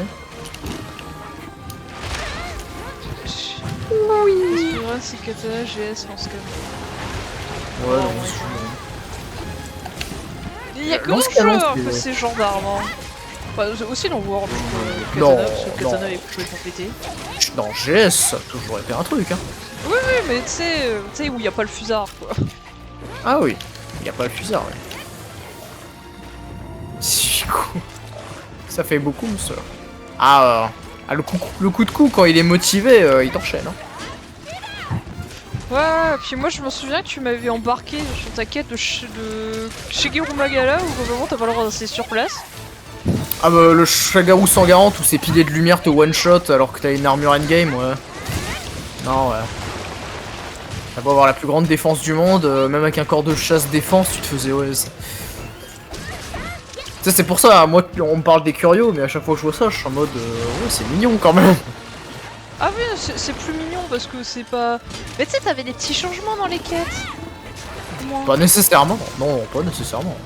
A: Oui. Speedrun c'est katana GS lance comme.
B: Ouais,
A: Oh,
B: non,
A: ouais.
B: c'est-
A: Il y a que
B: Dans
A: mon
B: ce cas-là,
A: jeu
B: c'est-
A: que ces genres d'armes. Hein. Enfin, aussi dans World, je
B: Non,
A: katana, parce que
B: non.
A: katana est toujours pété.
B: Dans GS ça a toujours été un truc hein.
A: Oui, mais tu sais où il y a pas le fusard quoi.
B: Ah oui, il y a pas le fusard ouais. 18 coups. Ça fait beaucoup ça. Ah, le coup de cou quand il est motivé il t'enchaîne hein.
A: Ouais, puis moi je me souviens que tu m'avais embarqué sur ta quête de Shigeru Magala où vraiment t'as pas le droit de rester sur place.
B: Ah bah le Shagaru 140 où ces piliers de lumière te one shot alors que t'as une armure endgame ouais. Non ouais. T'as beau avoir la plus grande défense du monde, même avec un corps de chasse défense tu te faisais OS. Tu sais c'est pour ça, moi on me parle des curios mais à chaque fois que je vois ça je suis en mode ouais c'est mignon quand même.
A: Ah oui, c'est plus mignon parce que c'est pas... Mais tu sais, t'avais des petits changements dans les quêtes. Moi.
B: Pas nécessairement, non pas nécessairement.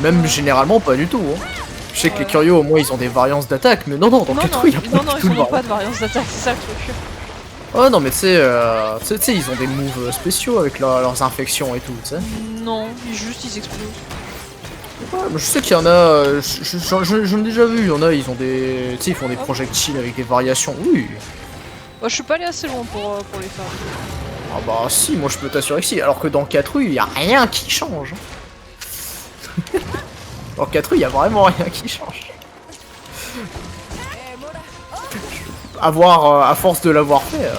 B: Même généralement pas du tout hein. Je sais que les curios au moins ils ont des variances d'attaque mais non dans
A: Non,
B: 4
A: non,
B: roues, y a pas
A: non,
B: du tout
A: ils
B: de
A: ont
B: variance.
A: pas de variance d'attaque, c'est ça le truc.
B: Oh non mais tu sais ils ont des moves spéciaux avec leurs infections et tout tu sais.
A: Non, ils explosent.
B: Ouais, mais je sais qu'il y en a, j'en ai déjà vu, il y en a, ils ont des, tu sais, ils font des projectiles avec des variations, oui.
A: Bah, je suis pas allé assez loin pour les faire.
B: Ah bah si, moi je peux t'assurer que si, alors que dans 4 rues, il y a rien qui change. Dans 4 rues, il y a vraiment rien qui change. À force de l'avoir fait,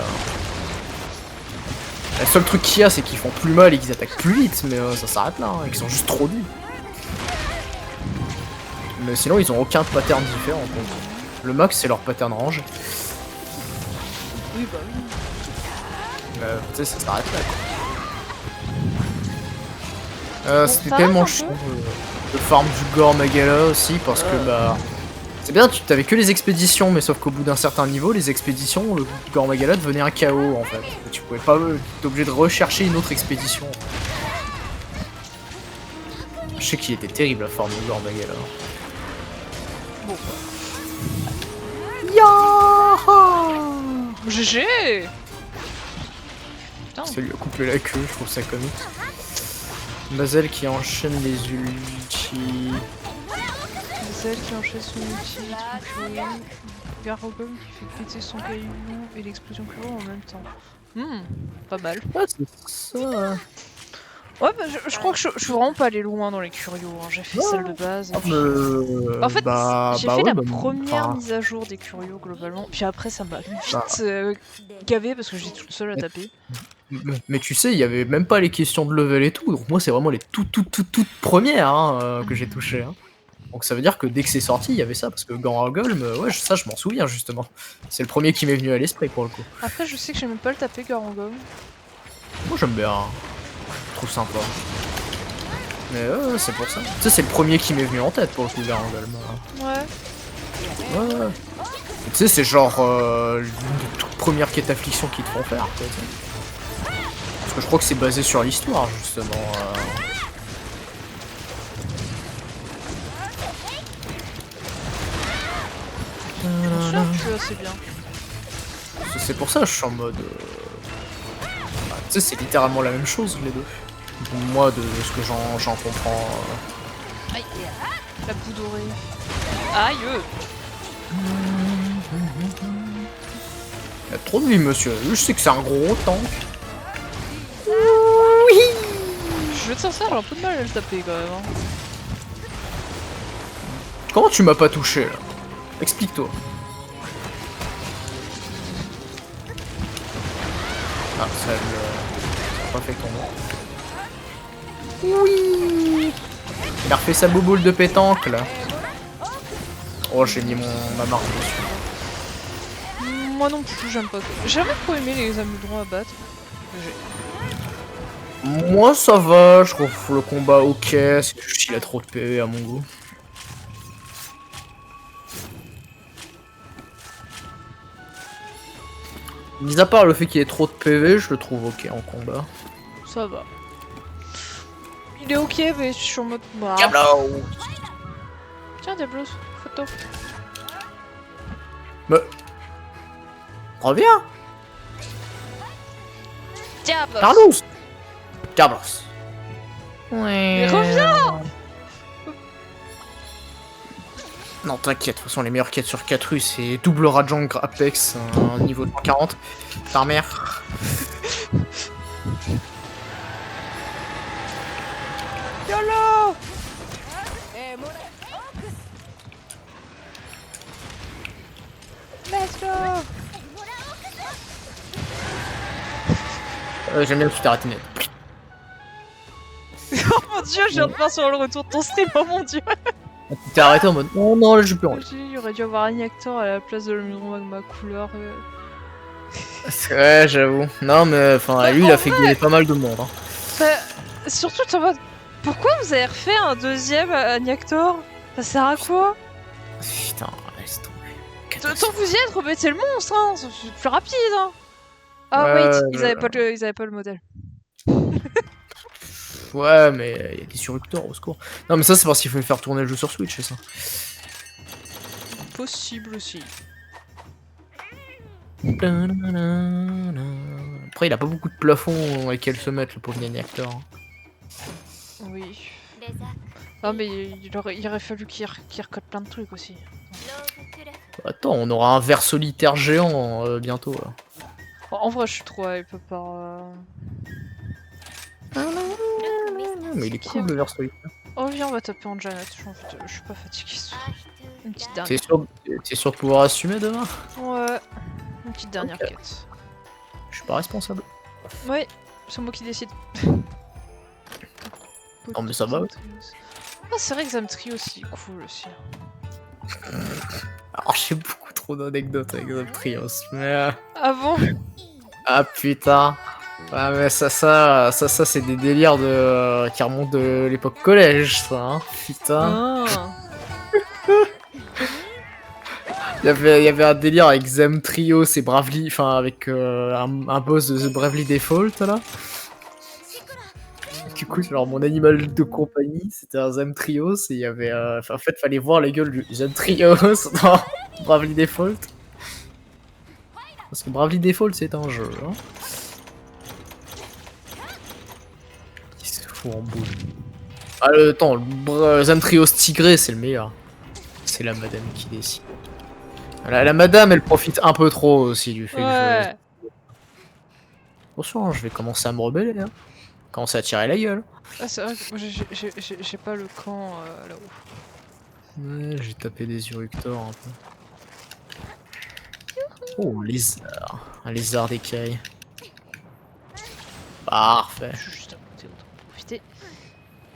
B: le seul truc qu'il y a, c'est qu'ils font plus mal et qu'ils attaquent plus vite, mais ça s'arrête là, hein, et qu'ils sont juste trop nuls. Mais sinon, ils ont aucun pattern différent. Donc. Le max, c'est leur pattern rangé.
A: Oui, bah oui.
B: Tu sais, ça s'arrête là quoi. C'était
A: ça
B: tellement
A: arrête un
B: chiant de farm du Gore Magala aussi parce que bah. C'est bien, tu t'avais que les expéditions, mais sauf qu'au bout d'un certain niveau, les expéditions, le Gormagala devenait un chaos en fait. Et tu pouvais pas, t'es obligé de rechercher une autre expédition. Je sais qu'il était terrible la forme du Gormagala.
A: Bon.
B: Yaha!
A: GG. Putain.
B: Ça lui a coupé la queue, je trouve ça comique. Mazel qui enchaîne les ultis.
A: Celle qui enchaîne son ulti, Garogum qui fait péter son caillou et l'explosion Kuro en même temps. Pas mal.
B: Ah, c'est ça.
A: Ouais, bah, je crois que je suis vraiment pas allé loin dans les curios. Hein. J'ai fait celle de base. Et puis... En fait, j'ai fait la première mise à jour des curios globalement. Puis après, ça m'a vite gavé parce que j'étais toute seule à taper.
B: Mais tu sais, il y avait même pas les questions de level et tout. Donc moi, c'est vraiment les toutes premières hein, que j'ai touchées. Hein. Donc ça veut dire que dès que c'est sorti, il y avait ça. Parce que Garogolm, ouais, ça, je m'en souviens justement. C'est le premier qui m'est venu à l'esprit pour le coup.
A: Après, je sais que j'ai même pas le tapé Garogolm.
B: Moi, j'aime bien. Je trouve sympa. Mais c'est pour ça. Tu sais, c'est le premier qui m'est venu en tête pour le coup, Garogolm.
A: Ouais.
B: Ouais. Tu sais, c'est genre l'une des toutes premières quêtes affliction qu'ils te font faire. Quoi, parce que je crois que c'est basé sur l'histoire, justement.
A: Je suis assez bien.
B: C'est pour ça que je suis en mode... Bah, tu sais, c'est littéralement la même chose, les deux. Pour moi, de ce que j'en comprends.
A: Aïe, la boue dorée. Aïe.
B: Il y a trop de vie, monsieur. Je sais que c'est un gros tank. Oui.
A: Je vais être sincère, j'ai un peu de mal à le taper quand même. Hein.
B: Comment tu m'as pas touché, là? Explique-toi. Ah, ça a pas fait tomber. Oui. Il a refait sa bouboule de pétanque, là. Oh, j'ai mis ma marque dessus.
A: Moi non plus, j'aime pas. J'ai jamais trop aimé les amudrons à battre.
B: Moi, ça va. Je trouve le combat ok. C'est juste qu'il a trop de PV à mon goût. Mis à part le fait qu'il ait trop de PV, je le trouve ok en combat.
A: Ça va. Il est ok, mais je suis en mode. Bah.
B: Diablo.
A: Tiens, Diablos, photo.
B: Mais. Reviens.
A: Diablos.
B: Carlos. Carlos. Ouais.
A: Mais reviens.
B: Non, t'inquiète, de toute façon, les meilleures quêtes sur 4 rues, c'est double Rajang Apex, niveau 140. Ta mère.
A: YOLO. Let's go.
B: J'aime bien que tu t'arrêtes net.
A: Oh mon dieu, je viens de voir sur le retour de ton stream, oh mon dieu.
B: Tu t'es arrêté en mode oh non, là je peux en.
A: Il aurait dû avoir un acteur à la place de l'amudron magma couleur.
B: Ouais, j'avoue. Non, mais enfin, lui il a fait gueuler pas mal de monde. Hein.
A: Surtout, t'es en mode pourquoi vous avez refait un deuxième Agnactor? Ça sert à quoi?
B: Putain, laisse tomber.
A: Tant que vous y êtes, remettez le monstre, hein. C'est plus rapide. Hein. Ah,
B: ouais,
A: wait, ils avaient pas le modèle.
B: Ouais, mais il y a des surrupteurs au secours. Non, mais ça, c'est parce qu'il faut faire tourner le jeu sur Switch, c'est ça.
A: Possible aussi.
B: Après, il a pas beaucoup de plafonds dans lesquels se mettre, le pauvre acteur.
A: Oui. Ah, mais il aurait fallu qu'il recote plein de trucs aussi.
B: Attends, on aura un ver solitaire géant bientôt. Là.
A: En vrai, je suis trop hype par.
B: Mais il est cool le ver solitaire.
A: Oh, viens, on va taper en Janet. Je suis pas fatiguée. Une petite dernière.
B: T'es sûr de pouvoir assumer demain?
A: Ouais. Une petite dernière quête.
B: Je suis pas responsable.
A: Ouais, c'est moi qui décide.
B: Non, mais ça va.
A: Ah, c'est vrai que Zamtri aussi, cool aussi.
B: Alors, j'ai beaucoup trop d'anecdotes avec Zamtrios, mais.
A: Ah bon?
B: Ah putain. Ah mais ça c'est des délires qui remontent de l'époque collège, ça, hein. Putain.
A: Ah.
B: Il y avait un délire avec Zem Trio, c'est Bravely, enfin avec un boss de The Bravely Default là. Du coup, genre mon animal de compagnie, c'était un Zem Trios et il y avait. En fait, fallait voir la gueule du Zem Trios dans Bravely Default. Parce que Bravely Default, c'est un jeu. Hein. Il se fout en boule. Ah, attends, le Zem Trios Tigré, c'est le meilleur. C'est la madame qui décide. La madame, elle profite un peu trop aussi du fait que
A: Ouais.
B: Attention, je vais commencer à me rebeller. Hein. Commencer à tirer la gueule.
A: Ah, c'est vrai que moi, j'ai pas le camp là-haut.
B: Ouais, j'ai tapé des Uructors un peu. Oh, lézard. Un lézard d'écaille. Parfait.
A: Je suis juste à côté, autant en profiter.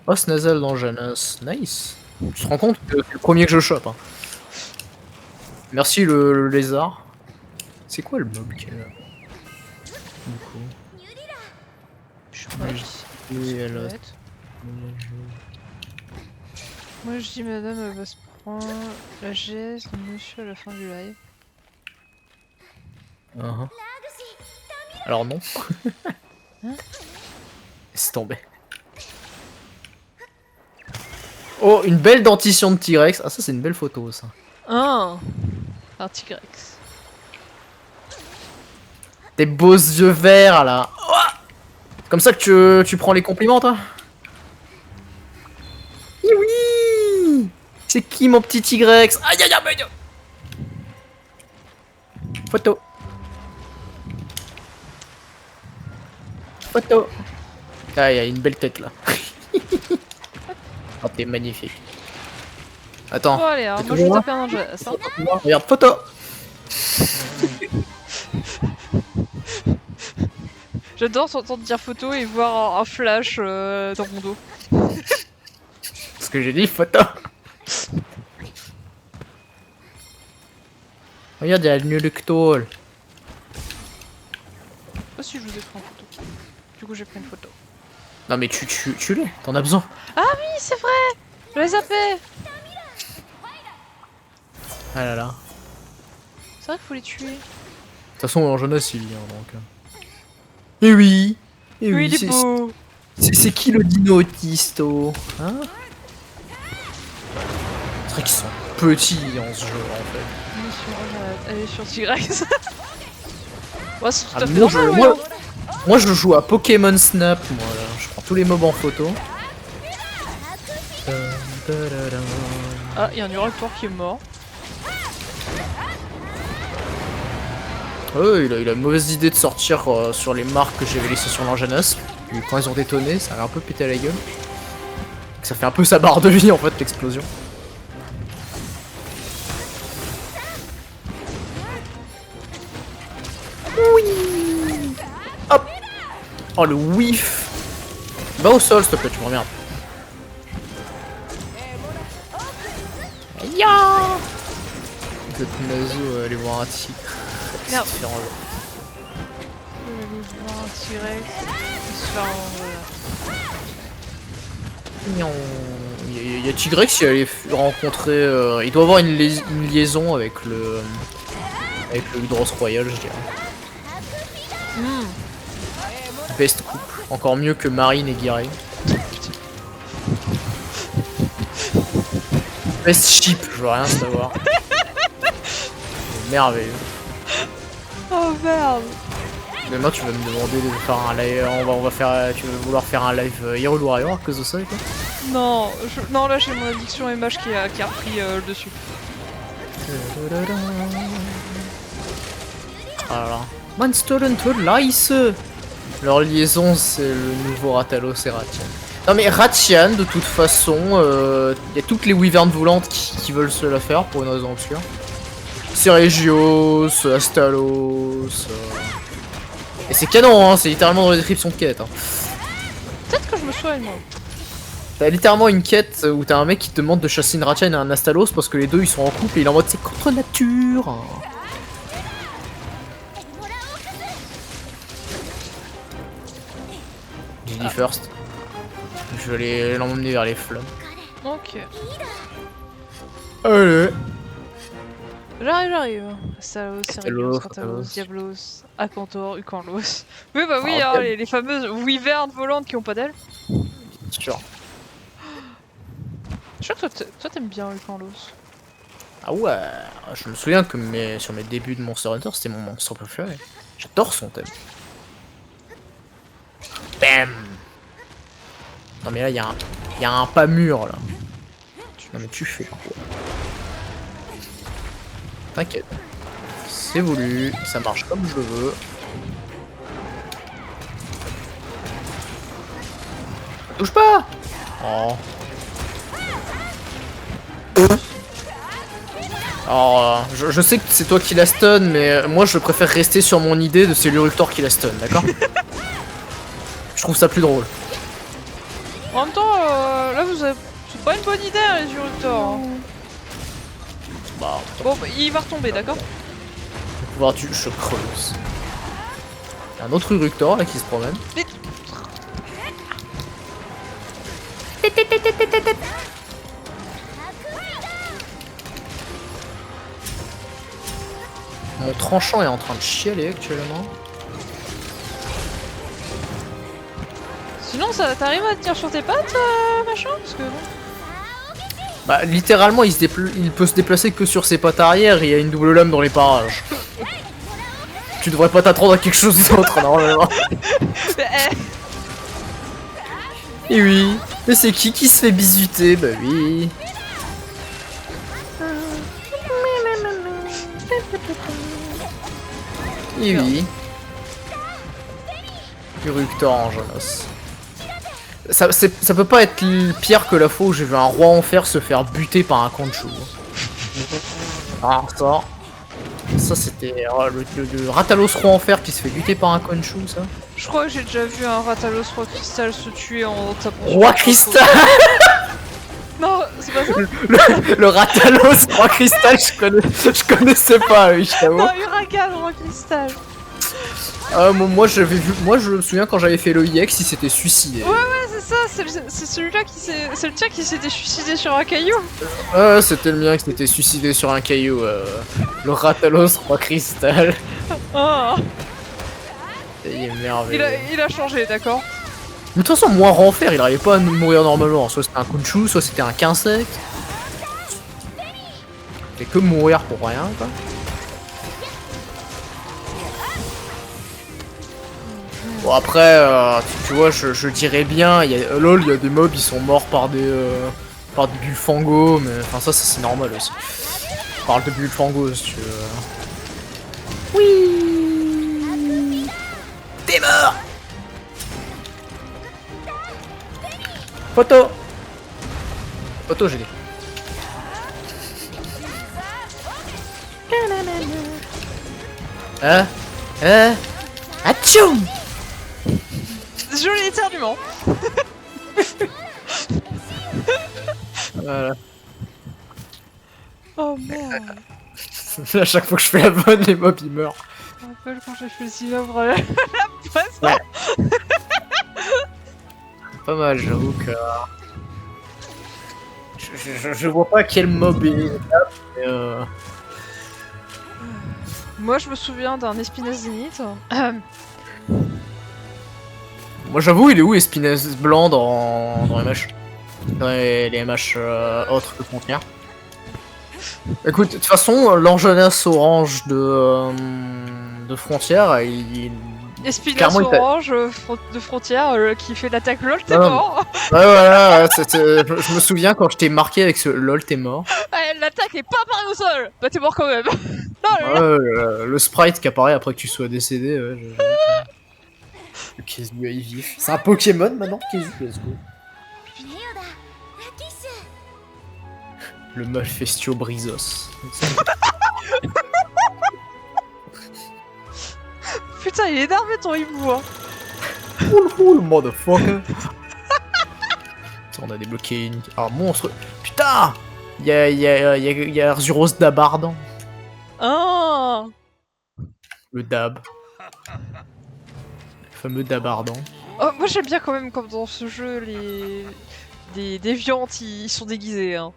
B: Oh, Snazel dans Janus. Nice. Tu te rends compte que c'est le premier que je chope. Hein. Merci le lézard. C'est quoi le mob qui est là du coup
A: Je sais pas.
B: Oui, elle a-
A: Moi je dis madame elle va se prendre la GS de monsieur à la fin du live.
B: Uh-huh. Alors non.
A: Hein?
B: Laisse tomber. Oh, une belle dentition de T-Rex. Ah, ça, c'est une belle photo, ça.
A: Un T-Rex.
B: Tes beaux yeux verts, là. Oh, comme ça que tu prends les compliments, toi. Oui. C'est qui, mon petit T-Rex? Aïe, aïe, aïe, aïe. Photo. Photo. Ah, il y a une belle tête, là. Oh, t'es magnifique. Attends.
A: Bon allez, alors moi je vais taper un GS. Hein.
B: Regarde, photo.
A: J'adore t'entendre dire photo et voir un flash dans mon dos.
B: Ce que j'ai dit, photo. Regarde, il y a le Nulectol.
A: Pas si je vous ai pris en photo. Du coup j'ai pris une photo.
B: Non mais tu l'es, t'en as besoin.
A: Ah oui c'est vrai. Je l'ai zappé.
B: Ah là là.
A: C'est vrai qu'il faut les tuer.
B: De toute façon, en jeunesse, il vient donc. Eh oui. Eh
A: Oui
B: oui,
A: il est beau.
B: c'est qui le dino autiste, oh hein? C'est vrai qu'ils sont petits en ce jeu en fait.
A: Elle est sur T-Rex. Ouais, c'est tout
B: Ah,
A: à fait normal, ouais.
B: moi je joue à Pokémon Snap, moi là. Je prends tous les mobs en photo.
A: Ah, il y a un Uructor qui est mort.
B: Il a une mauvaise idée de sortir sur les marques que j'avais laissées sur l'Anjanus. Puis quand ils ont détonné, ça a un peu pété à la gueule. Ça fait un peu sa barre de vie en fait, l'explosion. Oui. Hop. Oh le whiff. Va au sol s'il te plaît, tu m'emmerdes. Ya. Vous êtes nazo, allez voir un tigre.
A: Merde.
B: Se faire enlever.
A: Je vais aller voir un T-Rex. Il se fait enlever.
B: Il y a Tigrex, il allait rencontrer. Il doit avoir une liaison avec le Hydros Royal, je dirais. Best couple. Encore mieux que Marine et Guiré. Best ship, je veux rien savoir. Merveilleux.
A: Oh merde.
B: Demain tu vas me demander de faire un live. On va faire. Tu vas vouloir faire un live Hero Warrior à cause de ça et quoi?
A: Non, non là j'ai mon addiction MH qui a repris le dessus.
B: Voilà. Monster Hunter Lice. Leur liaison c'est le nouveau Ratalos et Ratian. Non mais Ratian de toute façon, y a toutes les wyvernes volantes qui veulent se la faire pour une raison obscure. C'est Regios, Astalos... Et c'est canon hein, c'est littéralement dans la description de quête. Hein.
A: Peut-être que je me soigne moi.
B: T'as littéralement une quête où t'as un mec qui te demande de chasser une Ratian et un Astalos parce que les deux ils sont en couple et il est en mode c'est contre nature. J'ai dit first. Je vais l'emmener vers les flammes.
A: Ok.
B: Allez.
A: J'arrive. Salos, Cerilios,
B: Ratalos,
A: Ratalos,
B: Ratalos.
A: Diablos, Acantor, Ucanlos. Oui, bah oui,
B: Ah,
A: hein,
B: ok.
A: les fameuses wyvernes volantes qui ont pas d'ailes.
B: C'est sûr.
A: Je crois que toi t'aimes bien Ucanlos.
B: Ah ouais, je me souviens que sur mes débuts de Monster Hunter, c'était mon monstre préféré. J'adore son thème. Bam. Non mais là, y a un pas mûr là. Non mais tu fais quoi? T'inquiète. C'est voulu, ça marche comme je le veux. Touche pas! Oh. Alors, je sais que c'est toi qui la stun, mais moi je préfère rester sur mon idée de c'est l'Uruktor qui la stun, d'accord? Je trouve ça plus drôle.
A: En même temps, là vous avez... C'est pas une bonne idée hein, les Urutors. Hein.
B: Bah,
A: Bon, bah, il va retomber, d'accord?
B: le pouvoir du je creuse. Il y a un autre Uruktor là qui se promène.
A: Vite.
B: Mon tranchant est en train de chialer actuellement.
A: Sinon, t'arrives à te tenir sur tes pattes, machin? Parce que bon...
B: Bah littéralement il peut se déplacer que sur ses pattes arrière et il y a une double lame dans les parages. Tu devrais pas t'attendre à quelque chose d'autre normalement. Et oui, mais c'est qui se fait bisuter? Bah oui. Et oui. Uruktor en Jonas. Ça peut pas être pire que la fois où j'ai vu un roi en fer se faire buter par un Khonshu. Ah ça c'était le Ratalos roi en fer qui se fait buter par un Khonshu, ça.
A: Je crois que j'ai déjà vu un Ratalos Roi Cristal se tuer en tapant sur
B: Roi
A: un
B: cristal.
A: Non, c'est pas ça.
B: Le Ratalos roi cristal, je connaissais pas, oui, je t'avoue.
A: Non, Huracan Roi Cristal.
B: Moi je me souviens quand j'avais fait le IX, il s'était suicidé.
A: Ouais, c'est ça, c'est celui-là qui s'est... C'est le tien qui s'était suicidé sur un caillou.
B: C'était le mien qui s'était suicidé sur un caillou. Le Ratalos roi cristal.
A: Oh.
B: Il est merveilleux.
A: Il a changé, d'accord.
B: Mais de toute façon, moi, roi fer, il arrivait pas à mourir normalement. Soit c'était un Khonshu, soit c'était un Quinsect. Il fait que mourir pour rien, quoi. Bon, après, tu vois, je dirais bien, lol, il y a des mobs, ils sont morts par des Bullfango, mais enfin, ça c'est normal aussi. Je parle de Bullfango si tu veux. Oui. T'es mort. Photo. Photo, j'ai dit. Atchoum.
A: Joli éternuement.
B: Voilà.
A: Oh merde.
B: À chaque fois que je fais la bonne, les mobs ils meurent.
A: Je me rappelle quand j'ai fait le cylindre la presse.
B: Ouais. Pas mal, j'avoue que. Je vois pas quel mob est là, mais
A: Moi, je me souviens d'un Espinasse Zénith.
B: moi j'avoue, il est où Espinasse blanc dans les MH? Dans les MH autres que Frontière. Écoute, de toute façon, l'Angenas orange de Frontière,
A: Espinasse
B: clairement,
A: orange de frontière qui fait l'attaque LOL, t'es
B: Non,
A: mort.
B: Ouais, voilà, je me souviens quand je t'ai marqué avec ce LOL, t'es mort.
A: Ouais, l'attaque est pas apparue au sol. Bah t'es mort quand même. Non,
B: Ouais, le sprite qui apparaît après que tu sois décédé, ouais, le Kezu est vif. C'est un Pokémon maintenant, Kezu, let's go. Le Malfestio Brizos.
A: Putain, il est énervé ton hibou. Hein.
B: Cool, motherfucker. On a débloqué un monstre. Putain! Il y a Arzuros Dabardan.
A: Ah.
B: Le Dab. Le fameux Dabardan.
A: Oh, moi j'aime bien quand même comme dans ce jeu les déviantes ils sont déguisés. Hein.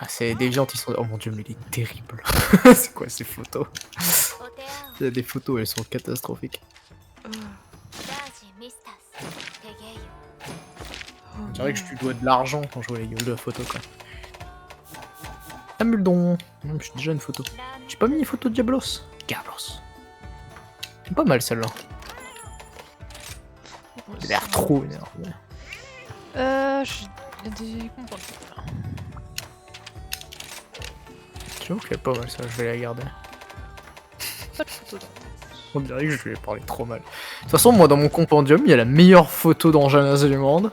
B: Ah, c'est des gens qui sont... Oh mon dieu, mais il est terrible. C'est quoi ces photos? Il y a des photos, elles sont catastrophiques. On dirait que je lui dois de l'argent quand je vois les gueules de la photo, quoi. Ah, Muldon. Non, j'ai déjà une photo. J'ai pas mis une photo de Diablos. Diablos. C'est pas mal celle-là. Il a l'air trop énervé.
A: Il y a des compoints.
B: J'avoue qu'elle est pas mal ça, je vais la garder.
A: Pas de photo dans.
B: On dirait que je lui ai parlé trop mal. De toute façon, moi dans mon compendium, il y a la meilleure photo d'Anjanas du monde.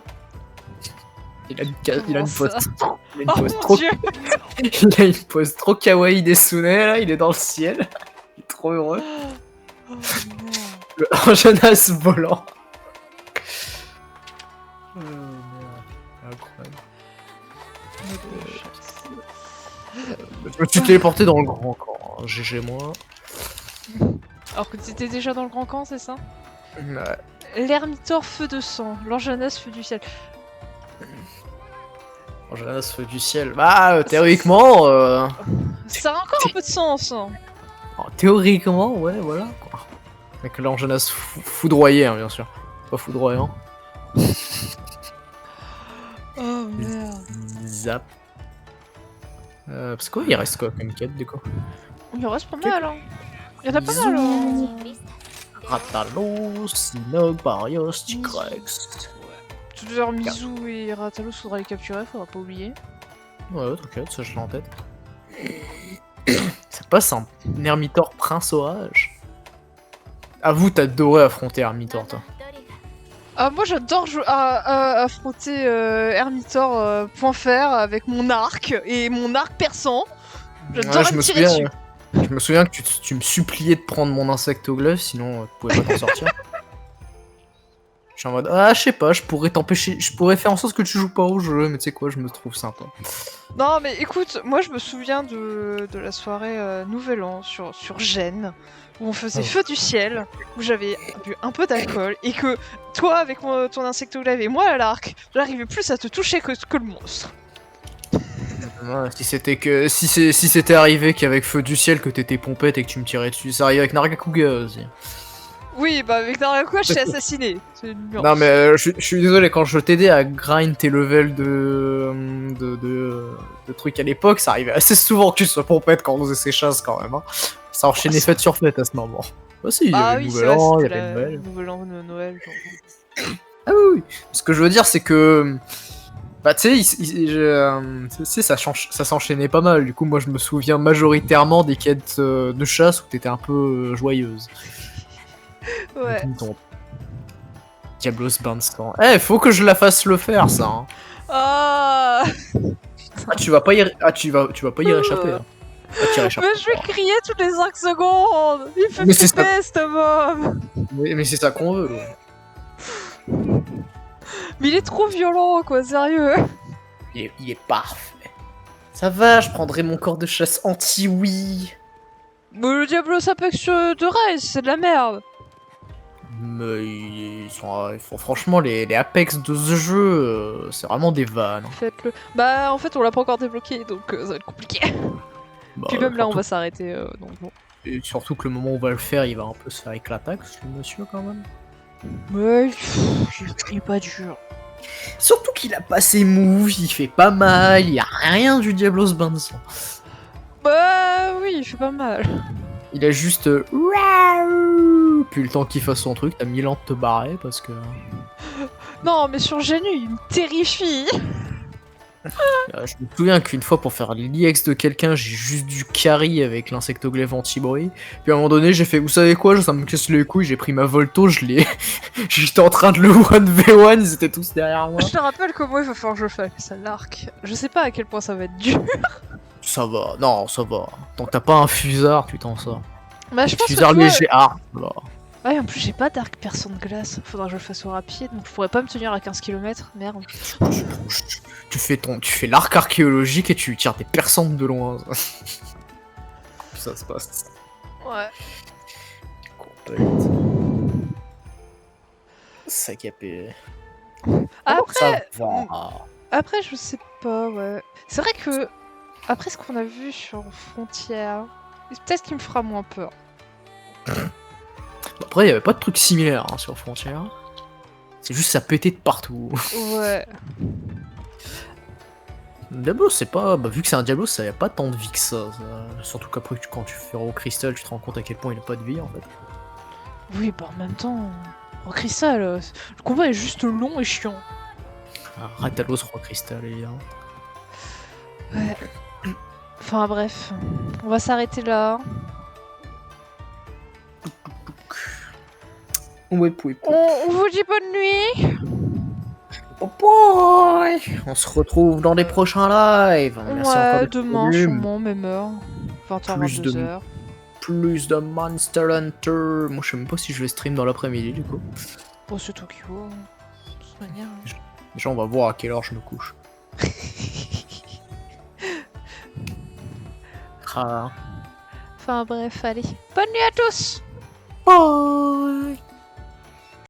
B: Il a une pose. Il a une pose trop. Il a une pose trop kawaii Desune là, il est dans le ciel. Il est trop heureux.
A: Oh,
B: Le Anjanas volant. Oh merde. Incroyable. Je me suis téléporté dans le grand camp. GG moi.
A: Alors que tu étais déjà dans le grand camp, c'est ça?
B: Ouais.
A: L'ermitor feu de sang, l'Anjanas feu du ciel.
B: Anjanas feu du ciel. Bah, théoriquement.
A: Ça a encore un peu de sens. Hein.
B: Théoriquement, ouais, voilà. Quoi. Avec l'Anjanas foudroyé, hein, bien sûr. Pas foudroyant.
A: Oh merde.
B: Zap. Parce que quoi, il reste quoi comme quête du coup?
A: Il en reste pas mal, hein. Il y en a pas mal, hein.
B: Ratalos, Sinog, Barrios, Tigrex.
A: D'ailleurs, Mizu et Ratalos, faudra les capturer, faudra pas oublier.
B: Ouais, t'inquiète, ça je l'ai en tête. Ça passe un Hermitor Prince Orage. Avoue, t'as adoré affronter Hermitor, toi.
A: Ah, moi j'adore affronter Hermitor .fr avec mon arc et mon arc perçant. J'adore me tirer dessus.
B: Je me souviens que tu me suppliais de prendre mon insectoglyphe, sinon tu pouvais pas t'en sortir. Je suis en mode, ah je sais pas, je pourrais t'empêcher, je pourrais faire en sorte que tu joues pas au jeu, mais tu sais quoi, je me trouve sympa.
A: Non mais écoute, moi je me souviens de la soirée Nouvel An sur Gênes, où on faisait feu du ciel, où j'avais bu un peu d'alcool, et que toi avec ton insectoglyphe et moi à l'arc, j'arrivais plus à te toucher que le monstre.
B: Ouais, si c'était arrivé qu'avec feu du ciel que t'étais pompette et que tu me tirais dessus, ça arrive avec Nargacuga aussi.
A: Oui, bah avec Nargacuga je t'ai assassiné.
B: Non mais je suis désolé, quand je t'aidais à grind tes levels de trucs à l'époque, ça arrivait assez souvent que tu sois pompette quand on faisait ces chasses quand même. Hein. Ça enchaînait fête sur fête à ce moment. Bah si, il y avait Nouvel An, il y avait Noël.
A: Nouvel An, Noël, genre.
B: Ah oui, ce que je veux dire c'est que... Bah tu sais, ça s'enchaînait pas mal, du coup moi je me souviens majoritairement des quêtes de chasse où t'étais un peu joyeuse.
A: Ouais.
B: Diablos Bandstan. Eh, faut que je la fasse le faire ça. Hein.
A: Ah,
B: tu vas pas y réchapper. Hein.
A: mais je vais crier toutes les 5 secondes. Il fait flipper ce mob.
B: Mais c'est ça qu'on veut. Ouais.
A: Mais il est trop violent, quoi, sérieux.
B: Il est parfait. Ça va, je prendrai mon corps de chasse anti-oui.
A: Mais le Diablos Apex de Rise, c'est de la merde.
B: Mais franchement, les Apex de ce jeu, c'est vraiment des vannes.
A: Faites-le. Bah, en fait, on l'a pas encore débloqué, donc ça va être compliqué.
B: Bah,
A: puis même là, on va s'arrêter, donc bon.
B: Et surtout que le moment où on va le faire, il va un peu se faire éclater, ce monsieur, quand même.
A: Ouais, il est pas dur.
B: Surtout qu'il a pas ses moves, il fait pas mal, il y a rien du Diablos Bandstan.
A: Bah oui, il fait pas mal.
B: Il a juste... Puis le temps qu'il fasse son truc, t'as 1000 ans de te barrer parce que...
A: Non, mais sur Genu, il me terrifie.
B: Je me souviens qu'une fois pour faire l'IX de quelqu'un, j'ai juste du carry avec l'insectoglyphe anti-bruit. Puis à un moment donné, j'ai fait, vous savez quoi, ça me casse les couilles, j'ai pris ma Volto, j'étais en train de le 1v1, ils étaient tous derrière moi.
A: Je te rappelle comment il va falloir que je fasse ça l'arc. Je sais pas à quel point ça va être dur.
B: Ça va, non, ça va. Tant que t'as pas un fusard, tu t'en sors.
A: Bah je pense
B: fusard
A: que
B: léger, ça va.
A: Ouais, en plus j'ai pas d'arc perçant de glace. Faudra que je le fasse au rapide, donc je pourrais pas me tenir à 15 km, merde.
B: Tu fais l'arc archéologique et tu tires des perçantes de loin. Ça se passe.
A: Ouais.
B: Complète. Ça capé.
A: Après,
B: ça va.
A: Après, je sais pas, ouais. C'est vrai que Après ce qu'on a vu sur Frontières, peut-être qu'il me fera moins peur.
B: Après, il y avait pas de truc similaire hein, sur Frontier. C'est juste ça pétait de partout.
A: Ouais.
B: Diablo, c'est pas. Bah, vu que c'est un Diablo, ça y a pas tant de vie que ça. Surtout qu'après, quand tu fais au cristal, tu te rends compte à quel point il a pas de vie en fait.
A: Oui, bah en même temps, en cristal, le combat est juste long et chiant.
B: Ratalos roi cristal, évidemment.
A: Ouais. Enfin bref, on va s'arrêter là.
B: Ouais, pouille.
A: On vous dit bonne nuit.
B: On se retrouve dans des prochains lives. Merci encore
A: Ouais,
B: d'être
A: demain
B: venu.
A: sûrement, même heure. 20h,
B: Plus de-
A: 22h.
B: Plus de Monster Hunter. Moi, je sais même pas si je vais stream dans l'après-midi du coup.
A: Bon, c'est toi qui vois. De toute manière.
B: Déjà, on va voir à quelle heure je me couche. Ah.
A: Enfin bref, allez. Bonne nuit à tous.
B: Bye.